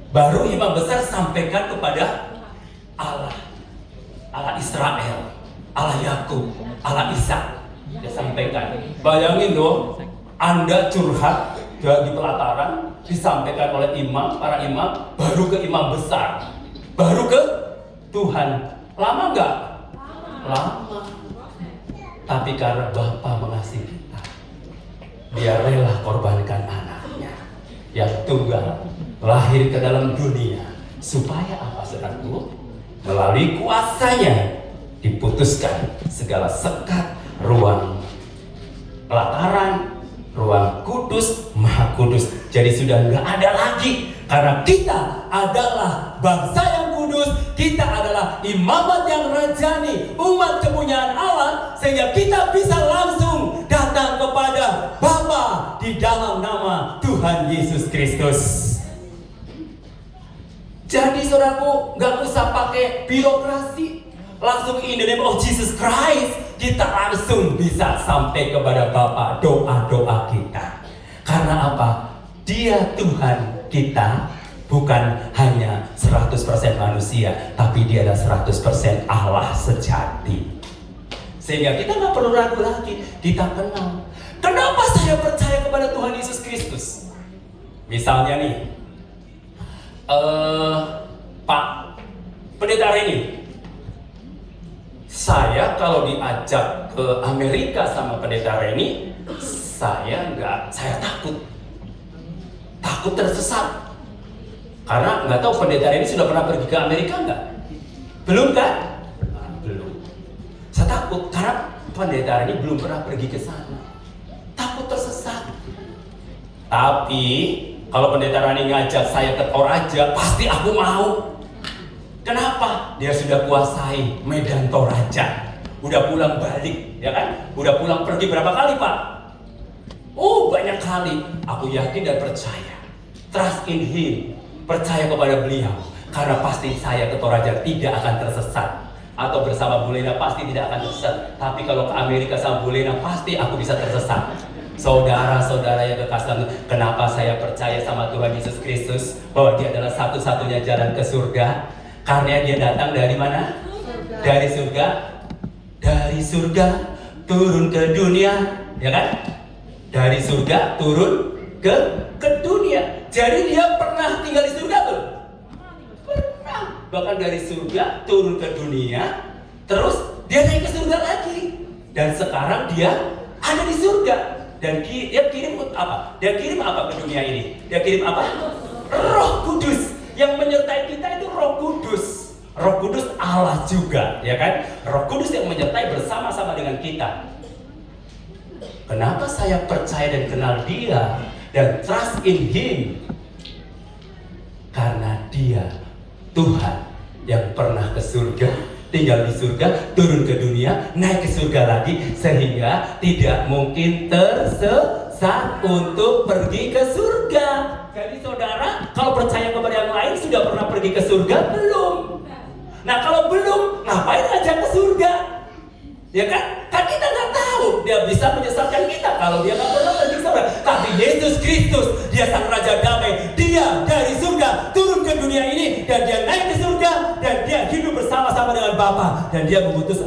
Baru imam besar sampaikan kepada Allah Israel, Allah Yakub, Allah Ishak. Dia sampaikan. Bayangin dong, Anda curhat di pelataran, disampaikan oleh para imam, baru ke imam besar, baru ke Tuhan. Lama nggak? Lama. Tapi karena Bapa mengasihi kita, Dia rela korbankan anaknya yang tunggal, lahir ke dalam dunia, supaya apa, saudaraku? Melalui kuasanya diputuskan segala sekat ruang pelataran, ruang kudus, Maha Kudus. Jadi sudah nggak ada lagi, karena kita adalah bangsa yang kudus, kita adalah imamat yang rajani, umat kepunyaan Allah, sehingga kita bisa langsung datang kepada Bapa di dalam nama Tuhan Yesus Kristus. Jadi saudaraku, nggak usah pakai birokrasi. Langsung in the name of Jesus Christ, kita langsung bisa sampai kepada Bapa, doa-doa kita. Karena apa? Dia Tuhan kita, bukan hanya 100% manusia, tapi dia adalah 100% Allah sejati. Sehingga kita nggak perlu ragu lagi, kita kenal. Kenapa saya percaya kepada Tuhan Yesus Kristus? Misalnya nih, Pak Pendeta Reni, saya kalau diajak ke Amerika sama Pendeta Reni, saya takut tersesat. Karena nggak tahu Pendeta Reni sudah pernah pergi ke Amerika nggak? Belum kan? Belum. Saya takut karena Pendeta Reni belum pernah pergi ke sana. Takut tersesat. Tapi kalau Pendeta Reni ngajak saya ke Toraja, pasti aku mau. Kenapa? Dia sudah kuasai Medan Toraja. Udah pulang balik, ya kan? Udah pulang pergi berapa kali, Pak? Oh, banyak kali. Aku yakin dan percaya. Trust in Him. Percaya kepada beliau. Karena pasti saya ke Toraja tidak akan tersesat. Atau bersama Bu Lena pasti tidak akan tersesat. Tapi kalau ke Amerika sama Bu Lena pasti aku bisa tersesat. Saudara-saudara yang kekasih, kenapa saya percaya sama Tuhan Yesus Kristus? Bahwa Dia adalah satu-satunya jalan ke surga. Karena Dia datang dari mana? Surga. Dari surga. Dari surga turun ke dunia, ya kan? Dari surga turun ke dunia. Jadi Dia pernah tinggal di surga tuh? Pernah. Bahkan dari surga turun ke dunia, terus Dia naik ke surga lagi. Dan sekarang Dia ada di surga. Dan Dia kirim apa? Dia kirim apa ke dunia ini? Dia kirim apa? Roh Kudus. Yang menyertai kita itu Roh Kudus. Roh Kudus Allah juga, ya kan? Roh Kudus yang menyertai bersama-sama dengan kita. Kenapa saya percaya dan kenal Dia dan trust in Him? Karena Dia Tuhan yang pernah ke surga, tinggal di surga, turun ke dunia, naik ke surga lagi, sehingga tidak mungkin tersesat untuk pergi ke surga. Jadi saudara, kalau percaya kepada yang lain, sudah pernah pergi ke surga? Belum. Nah kalau belum, ngapain aja ke surga? Ya kan? Kan kita nggak tahu Dia bisa menyesatkan kita kalau Dia nggak pernah pergi ke surga. Tapi Yesus Kristus, Dia sang Raja Damai, Dia dari surga turun ke dunia ini, dan Dia naik ke surga, dan Dia hidup bersama-sama dengan Bapa, dan Dia mengutus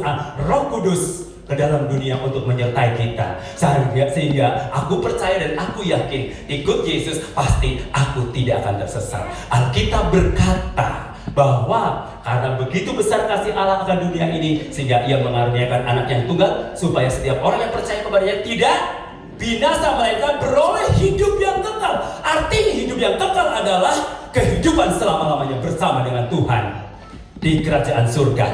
Roh Kudus ke dalam dunia untuk menyertai kita. Sehingga aku percaya dan aku yakin ikut Yesus pasti aku tidak akan tersesat. Alkitab berkata bahwa karena begitu besar kasih Allah akan dunia ini, sehingga Ia mengaruniakan anak yang tunggal, supaya setiap orang yang percaya kepadanya tidak binasa, melainkan beroleh hidup yang kekal. Artinya hidup yang kekal adalah kehidupan selama-lamanya bersama dengan Tuhan di kerajaan surga.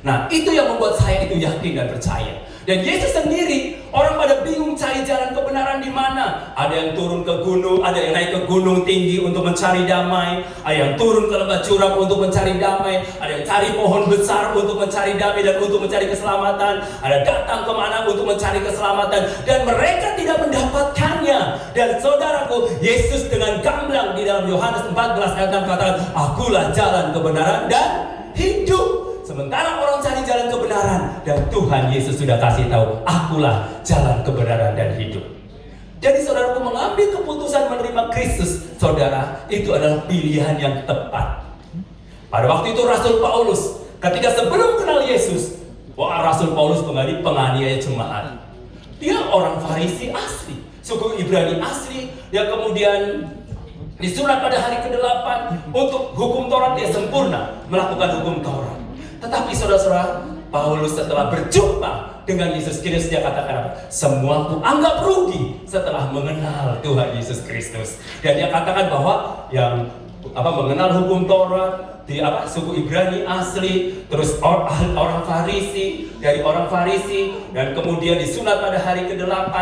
Nah, itu yang membuat saya itu yakin dan percaya. Dan Yesus sendiri, orang pada bingung cari jalan kebenaran di mana. Ada yang turun ke gunung, ada yang naik ke gunung tinggi untuk mencari damai, ada yang turun ke lembah curam untuk mencari damai, ada yang cari pohon besar untuk mencari damai dan untuk mencari keselamatan, ada datang kemana untuk mencari keselamatan, dan mereka tidak mendapatkannya. Dan saudaraku, Yesus dengan gamblang di dalam Yohanes 14 ayat 6 katakan, akulah jalan kebenaran dan hidup. Sementara orang cari jalan kebenaran, dan Tuhan Yesus sudah kasih tahu, akulah jalan kebenaran dan hidup. Jadi saudaraku, mengambil keputusan menerima Kristus, saudara, itu adalah pilihan yang tepat. Pada waktu itu Rasul Paulus, ketika sebelum kenal Yesus, Rasul Paulus penganiaya jemaat. Dia orang Farisi asli, suku Ibrani asli. Dia kemudian disurat pada hari ke-8 untuk hukum Taurat, dia sempurna melakukan hukum Taurat. Tetapi saudara-saudara, Paulus setelah berjumpa dengan Yesus Kristus, dia katakan apa? Semua aku anggap rugi setelah mengenal Tuhan Yesus Kristus. Dan dia katakan bahwa yang mengenal hukum Taurat di suku Ibrani asli, terus orang Farisi, dari orang Farisi, dan kemudian disunat pada hari ke-8,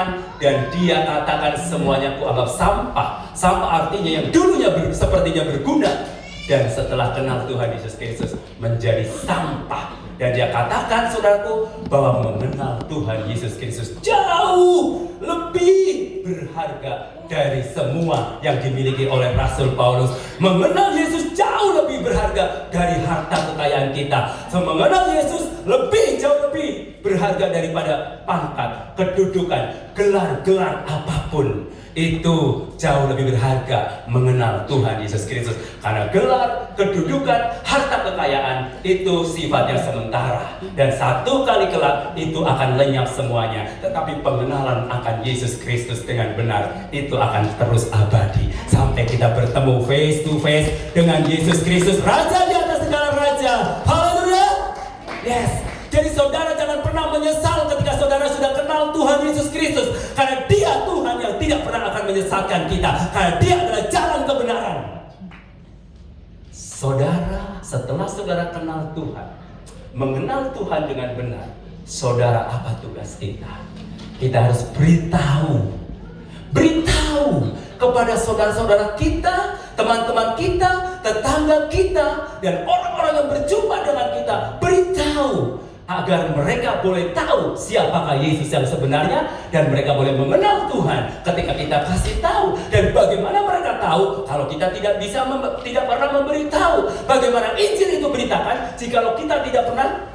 dan dia katakan semuanya aku anggap sampah. Sampah artinya yang dulunya sepertinya berguna, dan setelah kenal Tuhan Yesus Kristus menjadi sampah. Dan dia katakan, saudaraku, bahwa mengenal Tuhan Yesus Kristus jauh lebih berharga dari semua yang dimiliki oleh Rasul Paulus. Mengenal Yesus jauh lebih berharga dari harta kekayaan kita. Mengenal Yesus jauh lebih berharga daripada pangkat, kedudukan, gelar-gelar apapun. Itu jauh lebih berharga mengenal Tuhan Yesus Kristus. Karena gelar, kedudukan, harta kekayaan itu sifatnya sementara. Dan satu kali kelak itu akan lenyap semuanya. Tetapi pengenalan akan Yesus Kristus dengan benar itu akan terus abadi. Sampai kita bertemu face to face dengan Yesus Kristus, Raja di atas segala raja. Haleluya. Yes. Jadi saudara jangan pernah menyesal ketika saudara sudah kenal Tuhan Yesus Kristus. Karena Dia Tuhan yang tidak pernah akan menyesatkan kita. Karena Dia adalah jalan kebenaran. Saudara, setelah saudara kenal Tuhan, mengenal Tuhan dengan benar, saudara, apa tugas kita? Kita harus beritahu kepada saudara-saudara kita, teman-teman kita, tetangga kita, dan orang-orang yang berjumpa dengan kita. Beritahu agar mereka boleh tahu siapakah Yesus yang sebenarnya, dan mereka boleh mengenal Tuhan ketika kita kasih tahu. Dan bagaimana mereka tahu kalau kita tidak pernah memberitahu? Bagaimana Injil itu beritakan jikalau kita tidak pernah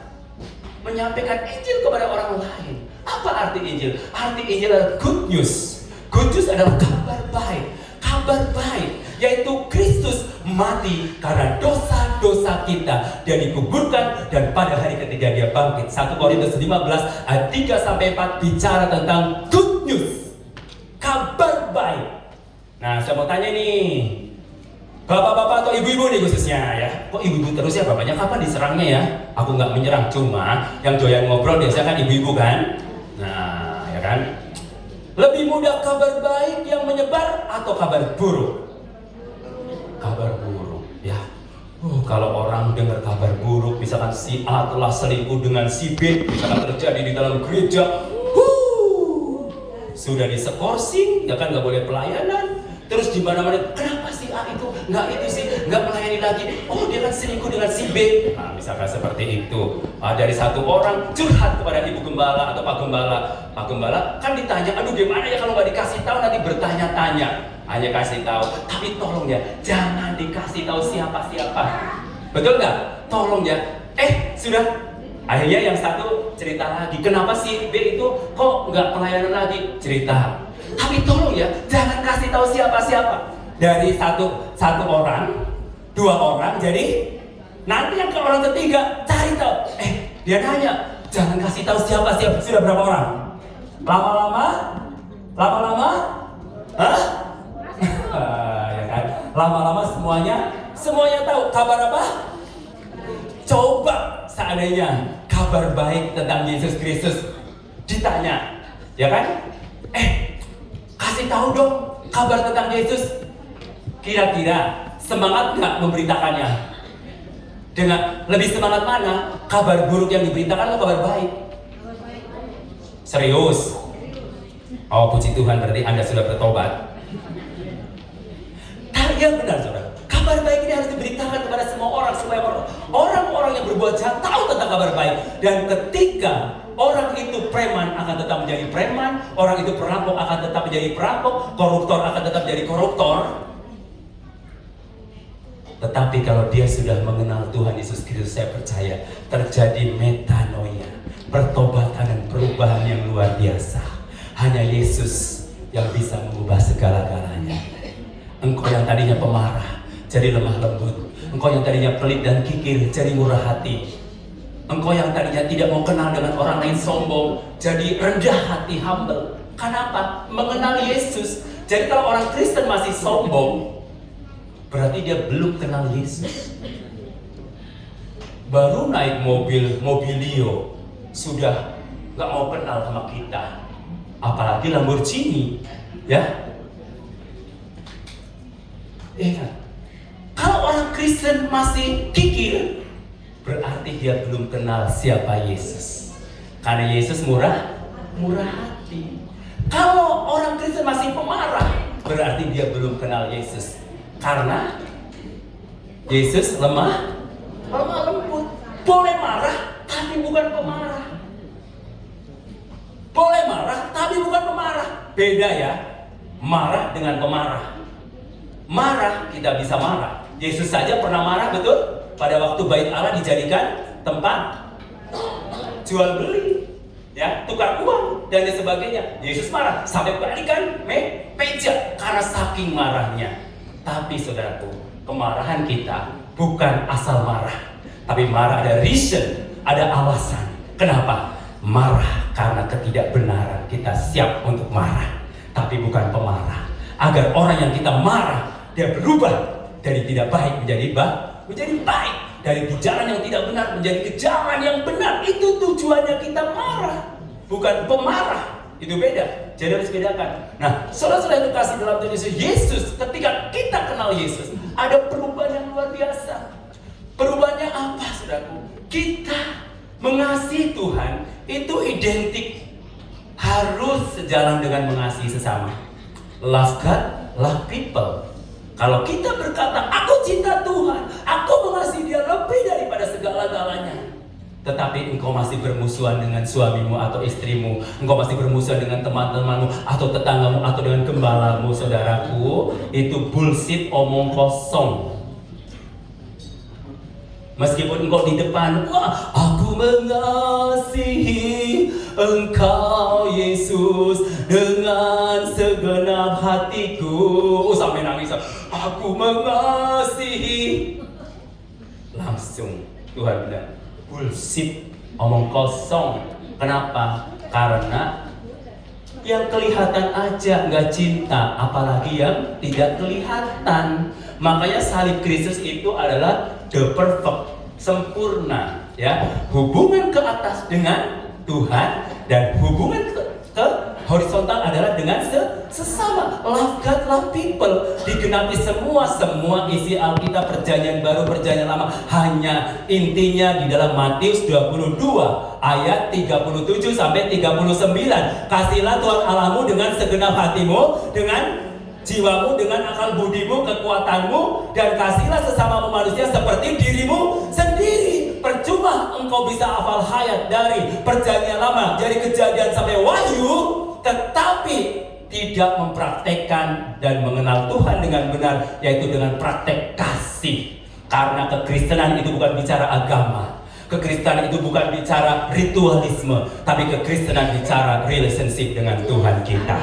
menyampaikan Injil kepada orang lain? Apa arti Injil? Arti Injil adalah good news. Good news adalah kabar baik. Kabar baik yaitu Kristus mati karena dosa-dosa kita, dia dikuburkan, dan pada hari ketiga dia bangkit. 1 Korintus 15 ayat 3-4 bicara tentang good news, kabar baik. Nah, saya mau tanya nih, bapak-bapak atau ibu-ibu nih khususnya ya. Kok ibu-ibu terus ya, bapaknya kapan diserangnya ya? Aku nggak menyerang, cuma yang doyan ngobrol biasanya kan ibu-ibu kan. Nah, ya kan. Lebih mudah kabar baik yang menyebar atau kabar buruk? Kabar buruk, ya. Kalau orang dengar kabar buruk, misalkan si A telah selingkuh dengan si B, misalkan terjadi di dalam gereja, sudah disekorsing, ya kan, nggak boleh pelayanan. Terus di mana-mana, kenapa si A itu nggak melayani lagi? Oh, dia kan selingkuh dengan si B. Nah, misalkan seperti itu. Dari satu orang curhat kepada ibu gembala atau pak gembala kan ditanya, aduh gimana ya kalau nggak dikasih tahu, nanti bertanya-tanya. Hanya kasih tahu, tapi tolong ya, jangan dikasih tahu siapa-siapa. Betul nggak? Tolong ya. Sudah. Akhirnya yang satu cerita lagi, kenapa si B itu kok nggak pelayanan lagi? Cerita. Tapi tolong ya, jangan kasih tahu siapa-siapa. Dari satu orang, 2 orang, jadi nanti yang ke orang ketiga cari tahu. Dia nanya, jangan kasih tahu siapa-siapa. Sudah berapa orang? Lama-lama? Hah? Ya kan? Lama-lama semuanya tahu. Kabar apa? Coba seandainya kabar baik tentang Yesus Kristus ditanya, ya kan? Kasih tahu dong kabar tentang Yesus. Kira-kira semangat nggak memberitakannya? Dengan lebih semangat mana? Kabar buruk yang diberitakan atau kabar baik? Serius? Oh, puji Tuhan, berarti Anda sudah bertobat. Ya benar, saudara. Kabar baik ini harus diberitakan kepada semua orang, supaya orang-orang yang berbuat jahat tahu tentang kabar baik. Dan ketika orang itu preman akan tetap menjadi preman, orang itu perampok akan tetap menjadi perampok, koruptor akan tetap menjadi koruptor. Tetapi kalau dia sudah mengenal Tuhan Yesus Kristus, saya percaya terjadi metanoia, pertobatan dan perubahan yang luar biasa. Hanya Yesus yang bisa mengubah segala-galanya. Engkau yang tadinya pemarah jadi lemah lembut. Engkau yang tadinya pelit dan kikir jadi murah hati. Engkau yang tadinya tidak mau kenal dengan orang lain, sombong, jadi rendah hati, humble. Kenapa? Mengenal Yesus. Jadi kalau orang Kristen masih sombong, berarti dia belum kenal Yesus. Baru naik mobilio sudah gak mau kenal sama kita. Apalagi Lamborghini, ya. Kalau orang Kristen masih kikir, berarti dia belum kenal siapa Yesus. Karena Yesus murah hati. Kalau orang Kristen masih pemarah, berarti dia belum kenal Yesus. Karena Yesus lemah lembut. Boleh marah, tapi bukan pemarah. Boleh marah, tapi bukan pemarah. Beda ya, marah dengan pemarah. Marah, kita bisa marah. Yesus saja pernah marah, betul? Pada waktu bait Allah dijadikan tempat jual beli, ya, tukar uang dan sebagainya. Yesus marah sampai balikan meja karena saking marahnya. Tapi saudaraku, kemarahan kita bukan asal marah, tapi marah ada reason, ada alasan. Kenapa? Marah karena ketidakbenaran, kita siap untuk marah, tapi bukan pemarah. Agar orang yang kita marah, dia berubah dari tidak baik menjadi baik, dari jalan yang tidak benar menjadi ke jalan yang benar. Itu tujuannya kita marah, bukan pemarah. Itu beda, jadi harus bedakan. Nah, saudara-saudara yang dikasih dalam Tuhan Yesus, ketika kita kenal Yesus, ada perubahan yang luar biasa. Perubahannya apa, saudaraku? Kita mengasihi Tuhan itu identik, harus sejalan dengan mengasihi sesama. Love God, love people. Kalau kita berkata, aku cinta Tuhan, aku mengasihi Dia lebih daripada segala-galanya, tetapi engkau masih bermusuhan dengan suamimu atau istrimu, engkau masih bermusuhan dengan teman-temanmu atau tetanggamu atau dengan gembalamu, saudaraku, itu bullshit, omong kosong. Meskipun engkau di depan, wah, aku mengasihi engkau Yesus dengan segenap hatiku, sampai nangis, aku mengasihi. Langsung Tuhan bilang, bullshit, omong kosong. Kenapa? Karena yang kelihatan aja nggak cinta, apalagi yang tidak kelihatan. Makanya salib Kristus itu adalah the perfect, sempurna, ya. Hubungan ke atas dengan Tuhan dan hubungan ke horizontal adalah dengan sesama. Love God, love people. Digenapi semua isi Alkitab, perjanjian baru, perjanjian lama. Hanya intinya di dalam Matius 22 ayat 37 sampai 39. Kasihlah Tuhan Allahmu dengan segenap hatimu, dengan jiwamu, dengan akal budimu, kekuatanmu, dan kasihlah sesama manusia seperti dirimu sendiri. Percuma engkau bisa hafal hayat dari perjanjian lama, dari Kejadian sampai Wahyu, tetapi tidak mempraktekkan dan mengenal Tuhan dengan benar, yaitu dengan praktek kasih. Karena kekristenan itu bukan bicara agama, kekristenan itu bukan bicara ritualisme, tapi kekristenan bicara relationship dengan Tuhan kita.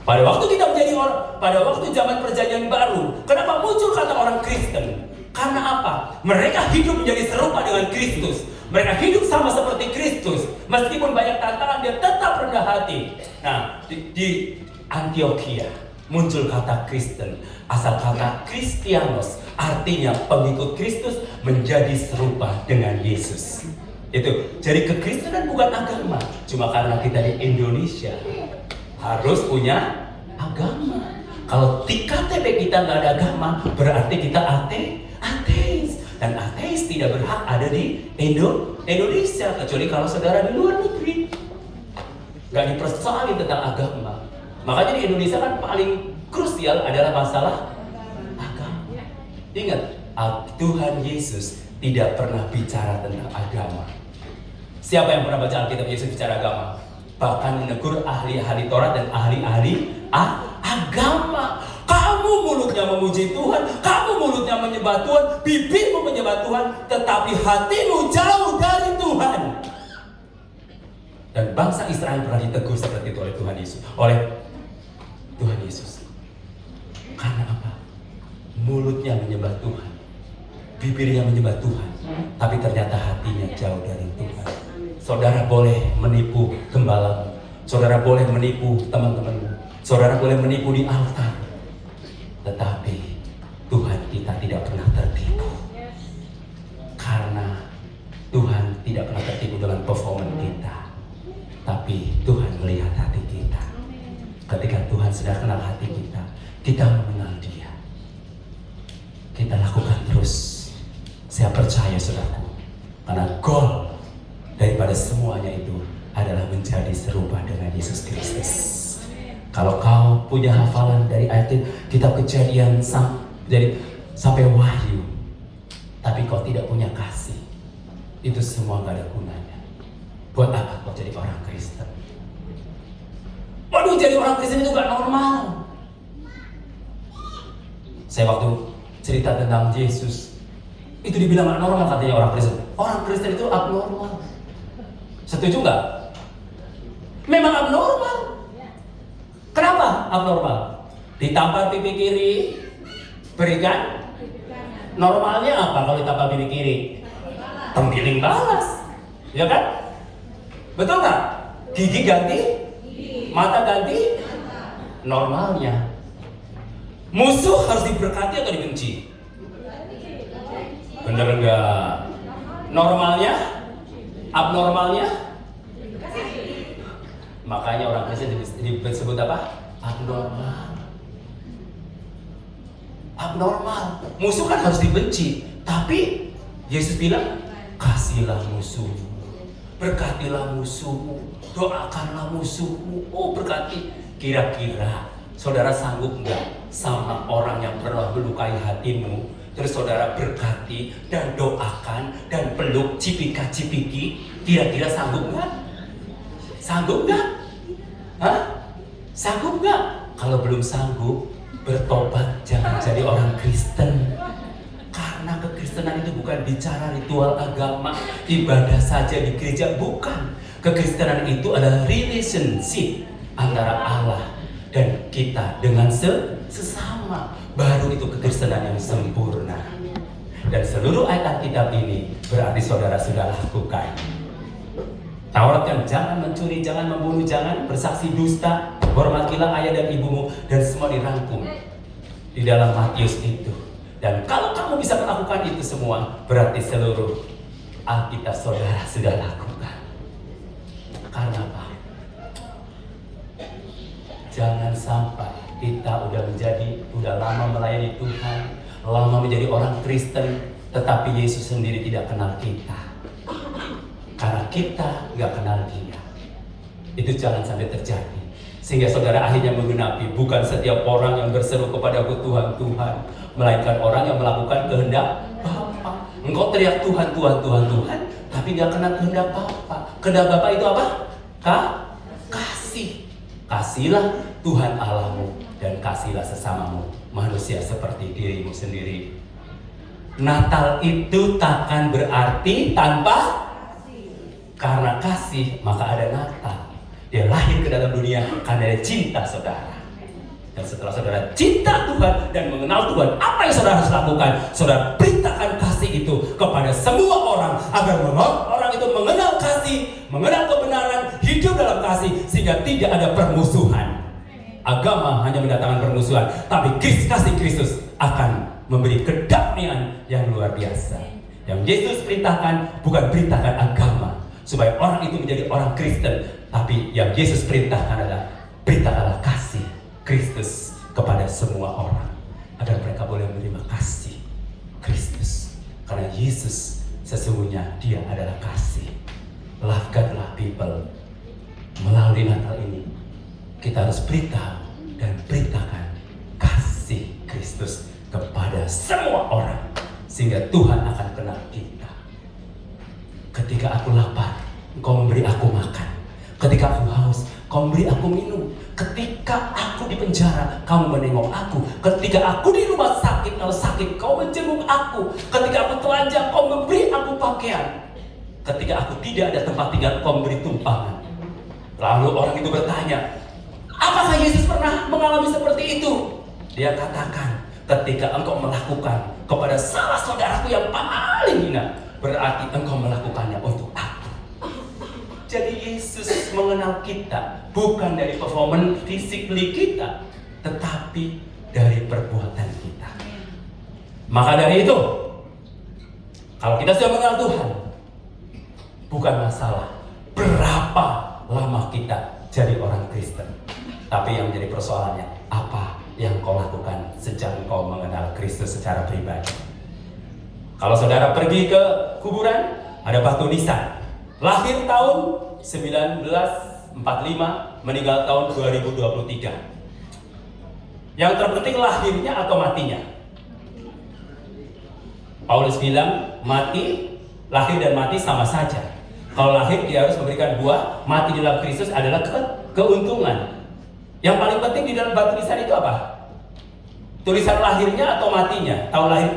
Pada waktu kita menjadi orang, pada waktu zaman perjanjian baru, kenapa muncul kata orang Kristen? Karena apa? Mereka hidup menjadi serupa dengan Kristus. Mereka hidup sama seperti Kristus. Meskipun banyak tantangan, dia tetap rendah hati. Nah, di Antioquia muncul kata Kristen. Asal kata Kristianos, artinya pengikut Kristus menjadi serupa dengan Yesus. Itu. Jadi kekristenan bukan agama. Cuma karena kita di Indonesia harus punya agama. Kalau di KTP kita nggak ada agama, berarti kita ateis. Dan ateis tidak berhak ada di Indonesia, kecuali kalau saudara di luar negeri. Nggak dipersoalin tentang agama. Makanya di Indonesia kan paling krusial adalah masalah agama. Ingat, Tuhan Yesus tidak pernah bicara tentang agama. Siapa yang pernah baca Alkitab Yesus bicara agama? Bahkan menegur ahli-ahli Taurat dan ahli-ahli agama. Kamu mulutnya memuji Tuhan, kamu mulutnya menyembah Tuhan, bibirmu menyembah Tuhan, tetapi hatimu jauh dari Tuhan. Dan bangsa Israel pernah ditegur seperti itu oleh Tuhan Yesus. Karena apa? Mulutnya menyembah Tuhan, bibirnya menyembah Tuhan, tapi ternyata hatinya jauh dari Tuhan. Saudara boleh menipu gembalamu, saudara boleh menipu teman-temanmu, saudara boleh menipu di altar, tetapi Tuhan kita tidak pernah tertipu. Karena Tuhan tidak pernah tertipu dengan performa kita, tapi Tuhan melihat hati kita. Ketika Tuhan sudah kenal hati kita, kita mengenal Dia, kita lakukan terus. Saya percaya saudaraku, karena goal daripada semuanya itu adalah menjadi serupa dengan Yesus Kristus. Kalau kau punya hafalan dari ayat Kitab Kejadian, jadi sampai wahyu, tapi kau tidak punya kasih, itu semua gak ada gunanya. Buat apa kau jadi orang Kristen? Waduh, jadi orang Kristen itu gak normal. Saya waktu cerita tentang Yesus, itu dibilang gak normal katanya orang Kristen. Orang Kristen itu abnormal. Setuju gak? Memang abnormal. Kenapa abnormal? Ditampar pipi kiri, berikan. Normalnya apa kalau ditampar pipi kiri? Tempiling balas, ya kan? Betul nggak? Gigi ganti, mata ganti. Normalnya, musuh harus diberkati atau dibenci? Bener nggak? Normalnya, abnormalnya? Makanya orang Kristen disebut apa? Abnormal. Abnormal. Musuh kan harus dibenci, tapi Yesus bilang, kasihlah musuhmu, berkatilah musuhmu, doakanlah musuhmu. Oh, berkati. Kira-kira saudara sanggup nggak sama orang yang pernah melukai hatimu, terus saudara berkati dan doakan dan peluk cipika-cipiki? Kira-kira sanggup nggak? Sanggup nggak? Hah? Sanggup nggak? Kalau belum sanggup, bertobat, jangan jadi orang Kristen. Karena kekristenan itu bukan bicara ritual agama, ibadah saja di gereja, bukan. Kekristenan itu adalah relationship antara Allah dan kita dengan sesama. Baru itu kekristenan yang sempurna. Dan seluruh ayat Alkitab ini berarti saudara sudah lakukan. Taurat yang jangan mencuri, jangan membunuh, jangan bersaksi dusta, hormatilah ayah dan ibumu, dan semua dirangkum di dalam Matius itu. Dan kalau kamu bisa melakukan itu semua, berarti seluruh Alkitab saudara sudah lakukan. Karena apa? Jangan sampai kita udah lama melayani Tuhan, lama menjadi orang Kristen, tetapi Yesus sendiri tidak kenal kita. Karena kita nggak kenal Dia. Itu jangan sampai terjadi. Sehingga saudara akhirnya menggenapi bukan setiap orang yang berseru kepadaku Tuhan, Tuhan, melainkan orang yang melakukan kehendak Bapa. Engkau teriak Tuhan, Tuhan, Tuhan, Tuhan, tapi nggak kenal kehendak Bapa. Kehendak Bapa itu apa? Kasih. Kasihlah Tuhan Allahmu dan kasihlah sesamamu manusia seperti dirimu sendiri. Natal itu takkan berarti tanpa karena kasih, maka ada Natal. Dia lahir ke dalam dunia karena dia cinta saudara. Dan setelah saudara cinta Tuhan dan mengenal Tuhan, apa yang saudara harus lakukan? Saudara beritakan kasih itu kepada semua orang, agar orang itu mengenal kasih, mengenal kebenaran, hidup dalam kasih, sehingga tidak ada permusuhan. Agama hanya mendatangkan permusuhan, tapi kasih Kristus akan memberi kedamaian yang luar biasa. Yang Yesus perintahkan bukan perintahkan agama supaya orang itu menjadi orang Kristen, tapi yang Yesus perintahkan adalah beritakanlah kasih Kristus kepada semua orang, agar mereka boleh menerima kasih Kristus. Karena Yesus sesungguhnya Dia adalah kasih. Love God, love people. Melalui Natal ini kita harus beritahu dan beritakan kasih Kristus kepada semua orang, sehingga Tuhan akan kenal kita. Ketika aku lapar, Engkau memberi aku makan. Ketika aku haus, Kau memberi aku minum. Ketika aku di penjara, Kamu menengok aku. Ketika aku di rumah sakit, kalau sakit, Kau menjenguk aku. Ketika aku telanjang, Kau memberi aku pakaian. Ketika aku tidak ada tempat tinggal, Kau memberi tumpangan. Lalu orang itu bertanya, apakah Yesus pernah mengalami seperti itu? Dia katakan, ketika engkau melakukan kepada salah saudaraku yang paling hina, berarti engkau melakukannya untuk aku. Jadi Yesus mengenal kita bukan dari performance physically kita, tetapi dari perbuatan kita. Maka dari itu, kalau kita sudah mengenal Tuhan, bukan masalah berapa lama kita jadi orang Kristen, tapi yang menjadi persoalannya, apa yang kau lakukan sejak kau mengenal Kristus secara pribadi. Kalau saudara pergi ke kuburan, ada batu nisan. Lahir tahun 1945, meninggal tahun 2023. Yang terpenting lahirnya atau matinya? Paulus bilang mati, lahir dan mati sama saja. Kalau lahir dia harus memberikan buah, mati di dalam Kristus adalah keuntungan. Yang paling penting di dalam batu tulisan itu apa? Tulisan lahirnya atau matinya? Tahun lahir?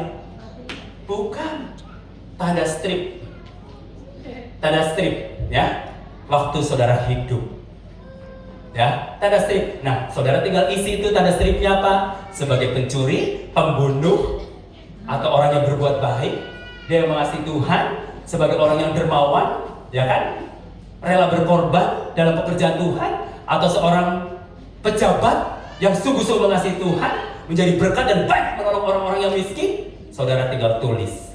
Bukan. Tanda strip. Tanda strip, ya. Waktu saudara hidup. Ya, tanda strip. Nah, saudara tinggal isi itu tanda stripnya apa? Sebagai pencuri, pembunuh, atau orang yang berbuat baik, dia yang mengasihi Tuhan, sebagai orang yang dermawan, ya kan? Rela berkorban dalam pekerjaan Tuhan, atau seorang pejabat yang sungguh-sungguh mengasihi Tuhan, menjadi berkat dan baik menolong orang-orang yang miskin. Saudara tinggal tulis.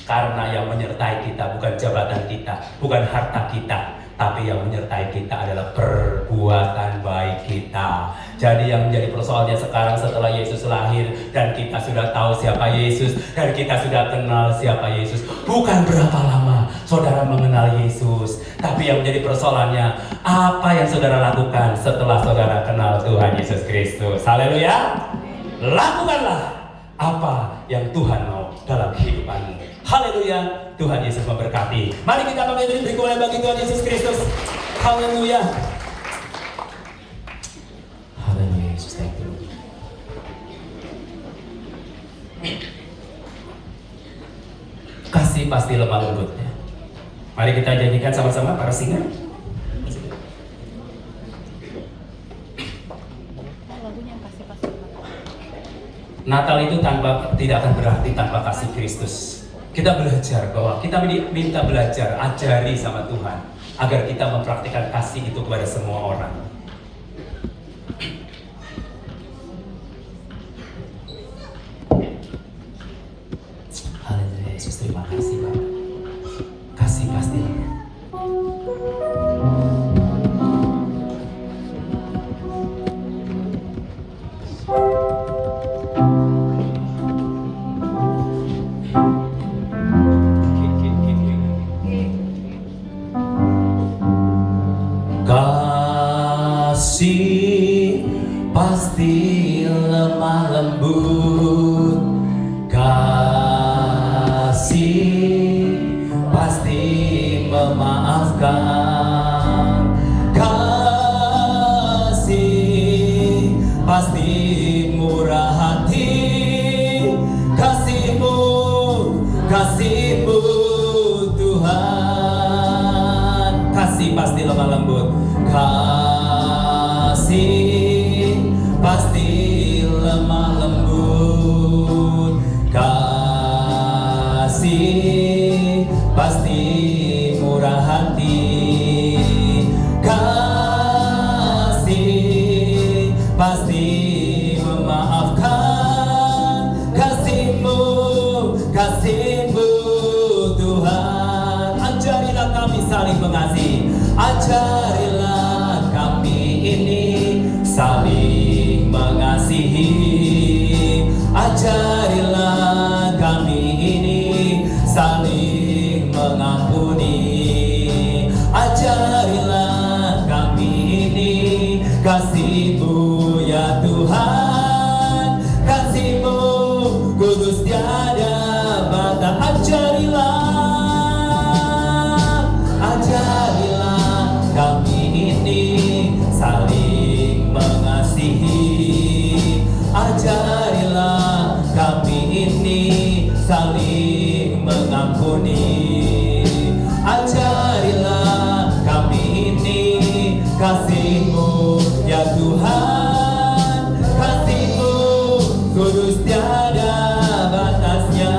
Karena yang menyertai kita bukan jabatan kita, bukan harta kita, tapi yang menyertai kita adalah perbuatan baik kita. Jadi yang menjadi persoalannya sekarang setelah Yesus lahir dan kita sudah tahu siapa Yesus dan kita sudah kenal siapa Yesus, bukan berapa lama saudara mengenal Yesus, tapi yang menjadi persoalannya apa yang saudara lakukan setelah saudara kenal Tuhan Yesus Kristus. Haleluya. Lakukanlah apa yang Tuhan mau dalam kehidupanmu. Haleluya. Tuhan Yesus memberkati. Mari kita beri kemuliaan bagi Tuhan Yesus Kristus. Haleluya. Haleluya Yesus, thank you. Kasih pasti lemah lembut, ya. Mari kita nyanyikan sama-sama para singer. Natal itu tidak akan berarti tanpa kasih Kristus. Kita belajar bahwa kita minta belajar, ajari sama Tuhan agar kita mempraktikkan kasih itu kepada semua orang. Haleluya Yesus, terima kasih Bapak. Kasih pasti. Kasih pasti lemah lembut, kasih pasti memaafkan, kasih pasti murah hati, kasihmu Tuhan. Kasih pasti lemah lembut, kasih pasti lemah lembut, kasih pasti murah hati, kasih pasti memaafkan, kasihmu Tuhan. Ajarilah kami saling mengasihi, ajarilah kami ini saling mengasihi, ajarilah kami ini saling mengampuni, ajarilah kami ini kasih-Mu ya Tuhan, kasih-Mu kudus tiada batas. Ajarilah kami ini saling mengasihi, ajarilah kami ini saling mengampuni, ajarilah kami ini kasih-Mu ya Tuhan, kasih-Mu kudus tiada batasnya.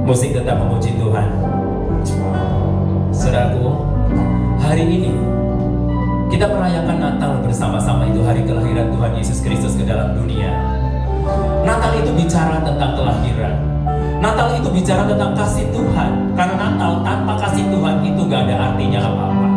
Musik tetap memuji Tuhan. Saudaraku, hari ini kita merayakan Natal bersama-sama, itu hari kelahiran Tuhan Yesus Kristus ke dalam dunia. Natal itu bicara tentang kelahiran. Natal itu bicara tentang kasih Tuhan. Karena Natal tanpa kasih Tuhan itu gak ada artinya apa-apa.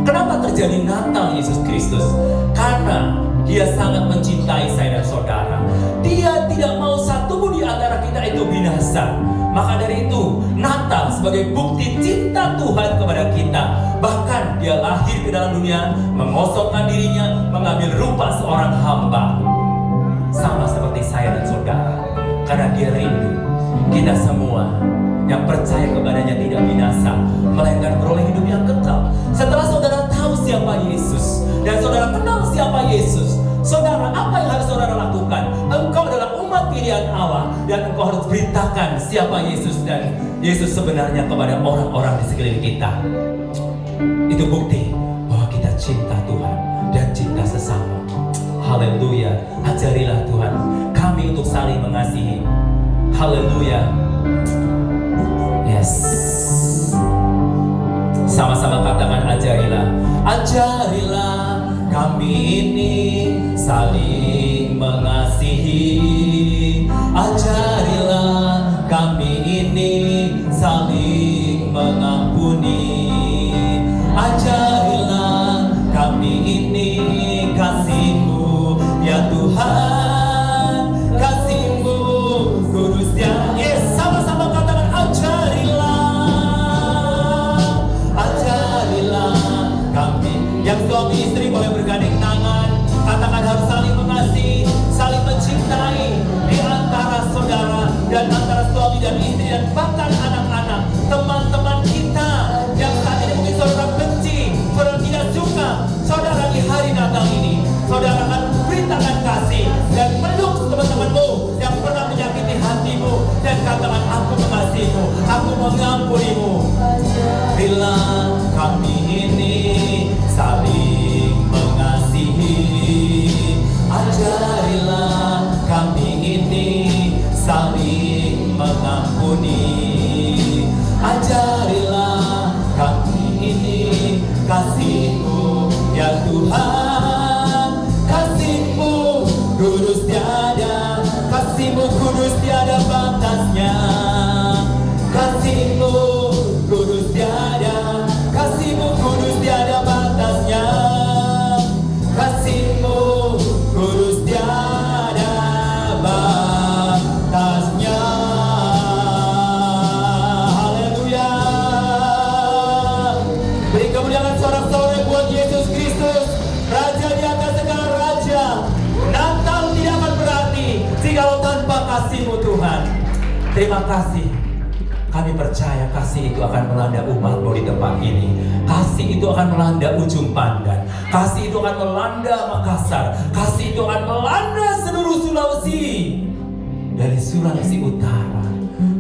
Kenapa terjadi Natal Yesus Kristus? Karena Dia sangat mencintai saya dan saudara. Dia tidak mau satupun di antara kita itu binasa. Maka dari itu, Natal sebagai bukti cinta Tuhan kepada kita. Bahkan Dia lahir ke dalam dunia, mengosongkan dirinya, mengambil rupa seorang hamba. Sama seperti saya dan saudara. Karena Dia rindu kita semua yang percaya kepadanya tidak binasa, melainkan beroleh hidup yang kekal. Setelah saudara tahu siapa Yesus dan saudara kenal siapa Yesus, saudara, apa yang harus saudara lakukan? Engkau adalah umat pilihan Allah dan engkau harus beritakan siapa Yesus dan Yesus sebenarnya kepada orang-orang di sekeliling kita. Itu bukti bahwa kita cinta Tuhan dan cinta sesama. Haleluya. Ajarilah Tuhan kami untuk saling mengasihi. Haleluya. Yes. Sama-sama katakan ajarilah. Ajarilah kami ini saling mengasihi. Ajarilah kami ini saling mengampuni. Ajarilah kami ini kasih-Mu ya Tuhan, kasih-Mu kudusnya. Yes, sama-sama katakan ajarilah. Ajarilah kami. Yang suami istri boleh bergandeng tangan, katakan harus saling mengasihi, saling mencintai di antara saudara dan antara suami dan istri dan bahkan anak-anak, teman-teman kita yang saat ini mungkin saudara benci, saudara tidak suka. Saudara di hari Natal ini, saudara akan beritakan kasih dan meluk teman-temanmu yang pernah menyakiti hatimu dan katakan aku mengasihimu, aku mengampunimu. Bila kami ini saling mengasihi, ajarilah kami ini saling mengampuni. Ajarilah kami ini kasih-Mu ya Tuhan, kasih-Mu kudus tiada, kasih-Mu kudus tiada batasnya, kasih-Mu kudus tiada, kasih-Mu kudus tiada batasnya, kasih-Mu kudus tiada batasnya. Haleluya. Beri kemuliaan sorak-sorai buat Yesus Kristus, Raja di atas segala raja. Natal tidak akan berarti jikalau tanpa kasih-Mu Tuhan. Terima kasih. Kami percaya kasih itu akan melanda umat-Mu di tempat ini. Kasih itu akan melanda Ujung Pandan. Kasih itu akan melanda Makassar. Kasih itu akan melanda seluruh Sulawesi. Dari Sulawesi Utara,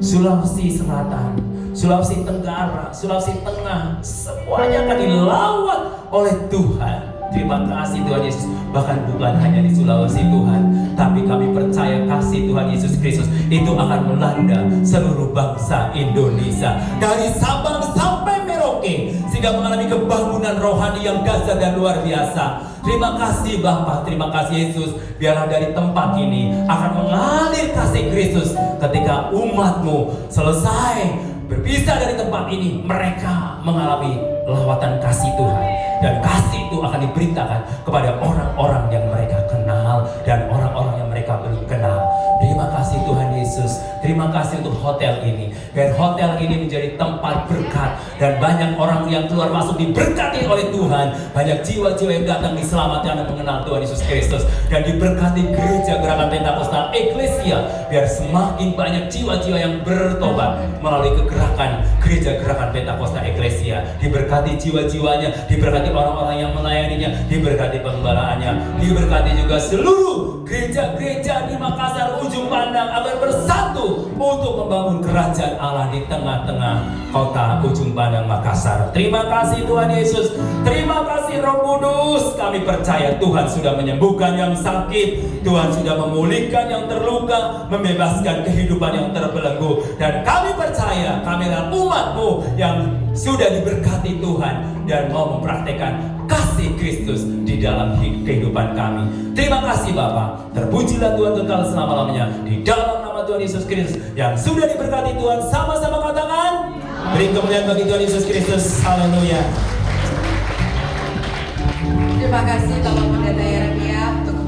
Sulawesi Selatan, Sulawesi Tenggara, Sulawesi Tengah, semuanya akan dilawat oleh Tuhan. Terima kasih Tuhan Yesus. Bahkan bukan hanya di Sulawesi Tuhan, tapi kami percaya kasih Tuhan Yesus Kristus itu akan melanda seluruh bangsa Indonesia, dari Sabang sampai Merauke, sehingga mengalami kebangunan rohani yang dahsyat dan luar biasa. Terima kasih Bapa, terima kasih Yesus. Biarlah dari tempat ini akan mengalir kasih Kristus ketika umat-Mu selesai berpisah dari tempat ini, mereka mengalami lawatan kasih Tuhan. Dan kasih itu akan diberitakan kepada orang-orang yang mereka kenal dan orang-orang yang mereka belum kenal. Terima kasih Tuhan Yesus. Terima kasih untuk hotel ini. Dan hotel ini menjadi tempat berkat. Dan banyak orang yang keluar masuk diberkati oleh Tuhan. Banyak jiwa-jiwa yang datang diselamatkan dan mengenal Tuhan Yesus Kristus. Dan diberkati gereja Gerakan Pentakosta Eklesia. Biar semakin banyak jiwa-jiwa yang bertobat melalui kegerakan gereja Gerakan Pentakosta Eklesia. Diberkati jiwa-jiwanya, diberkati orang-orang yang melayaninya, diberkati pengembalaannya, diberkati juga seluruh gereja-gereja di Makassar Ujung Pandang agar bersatu untuk membangun kerajaan Allah di tengah-tengah kota Ujung Pandang Makassar. Terima kasih Tuhan Yesus, terima kasih Roh Kudus. Kami percaya Tuhan sudah menyembuhkan yang sakit, Tuhan sudah memulihkan yang terluka, membebaskan kehidupan yang terbelenggu. Dan kami percaya kami adalah umat-Mu yang sudah diberkati Tuhan dan mau mempraktekkan kasih Kristus di dalam kehidupan kami. Terima kasih Bapa. Terpujilah Tuhan kekal selama-lamanya di dalam nama Tuhan Yesus Kristus yang sudah diberkati Tuhan. Sama-sama katakan, beri kemuliaan bagi Tuhan Yesus Kristus. Haleluya. Terima kasih Bapak Pendeta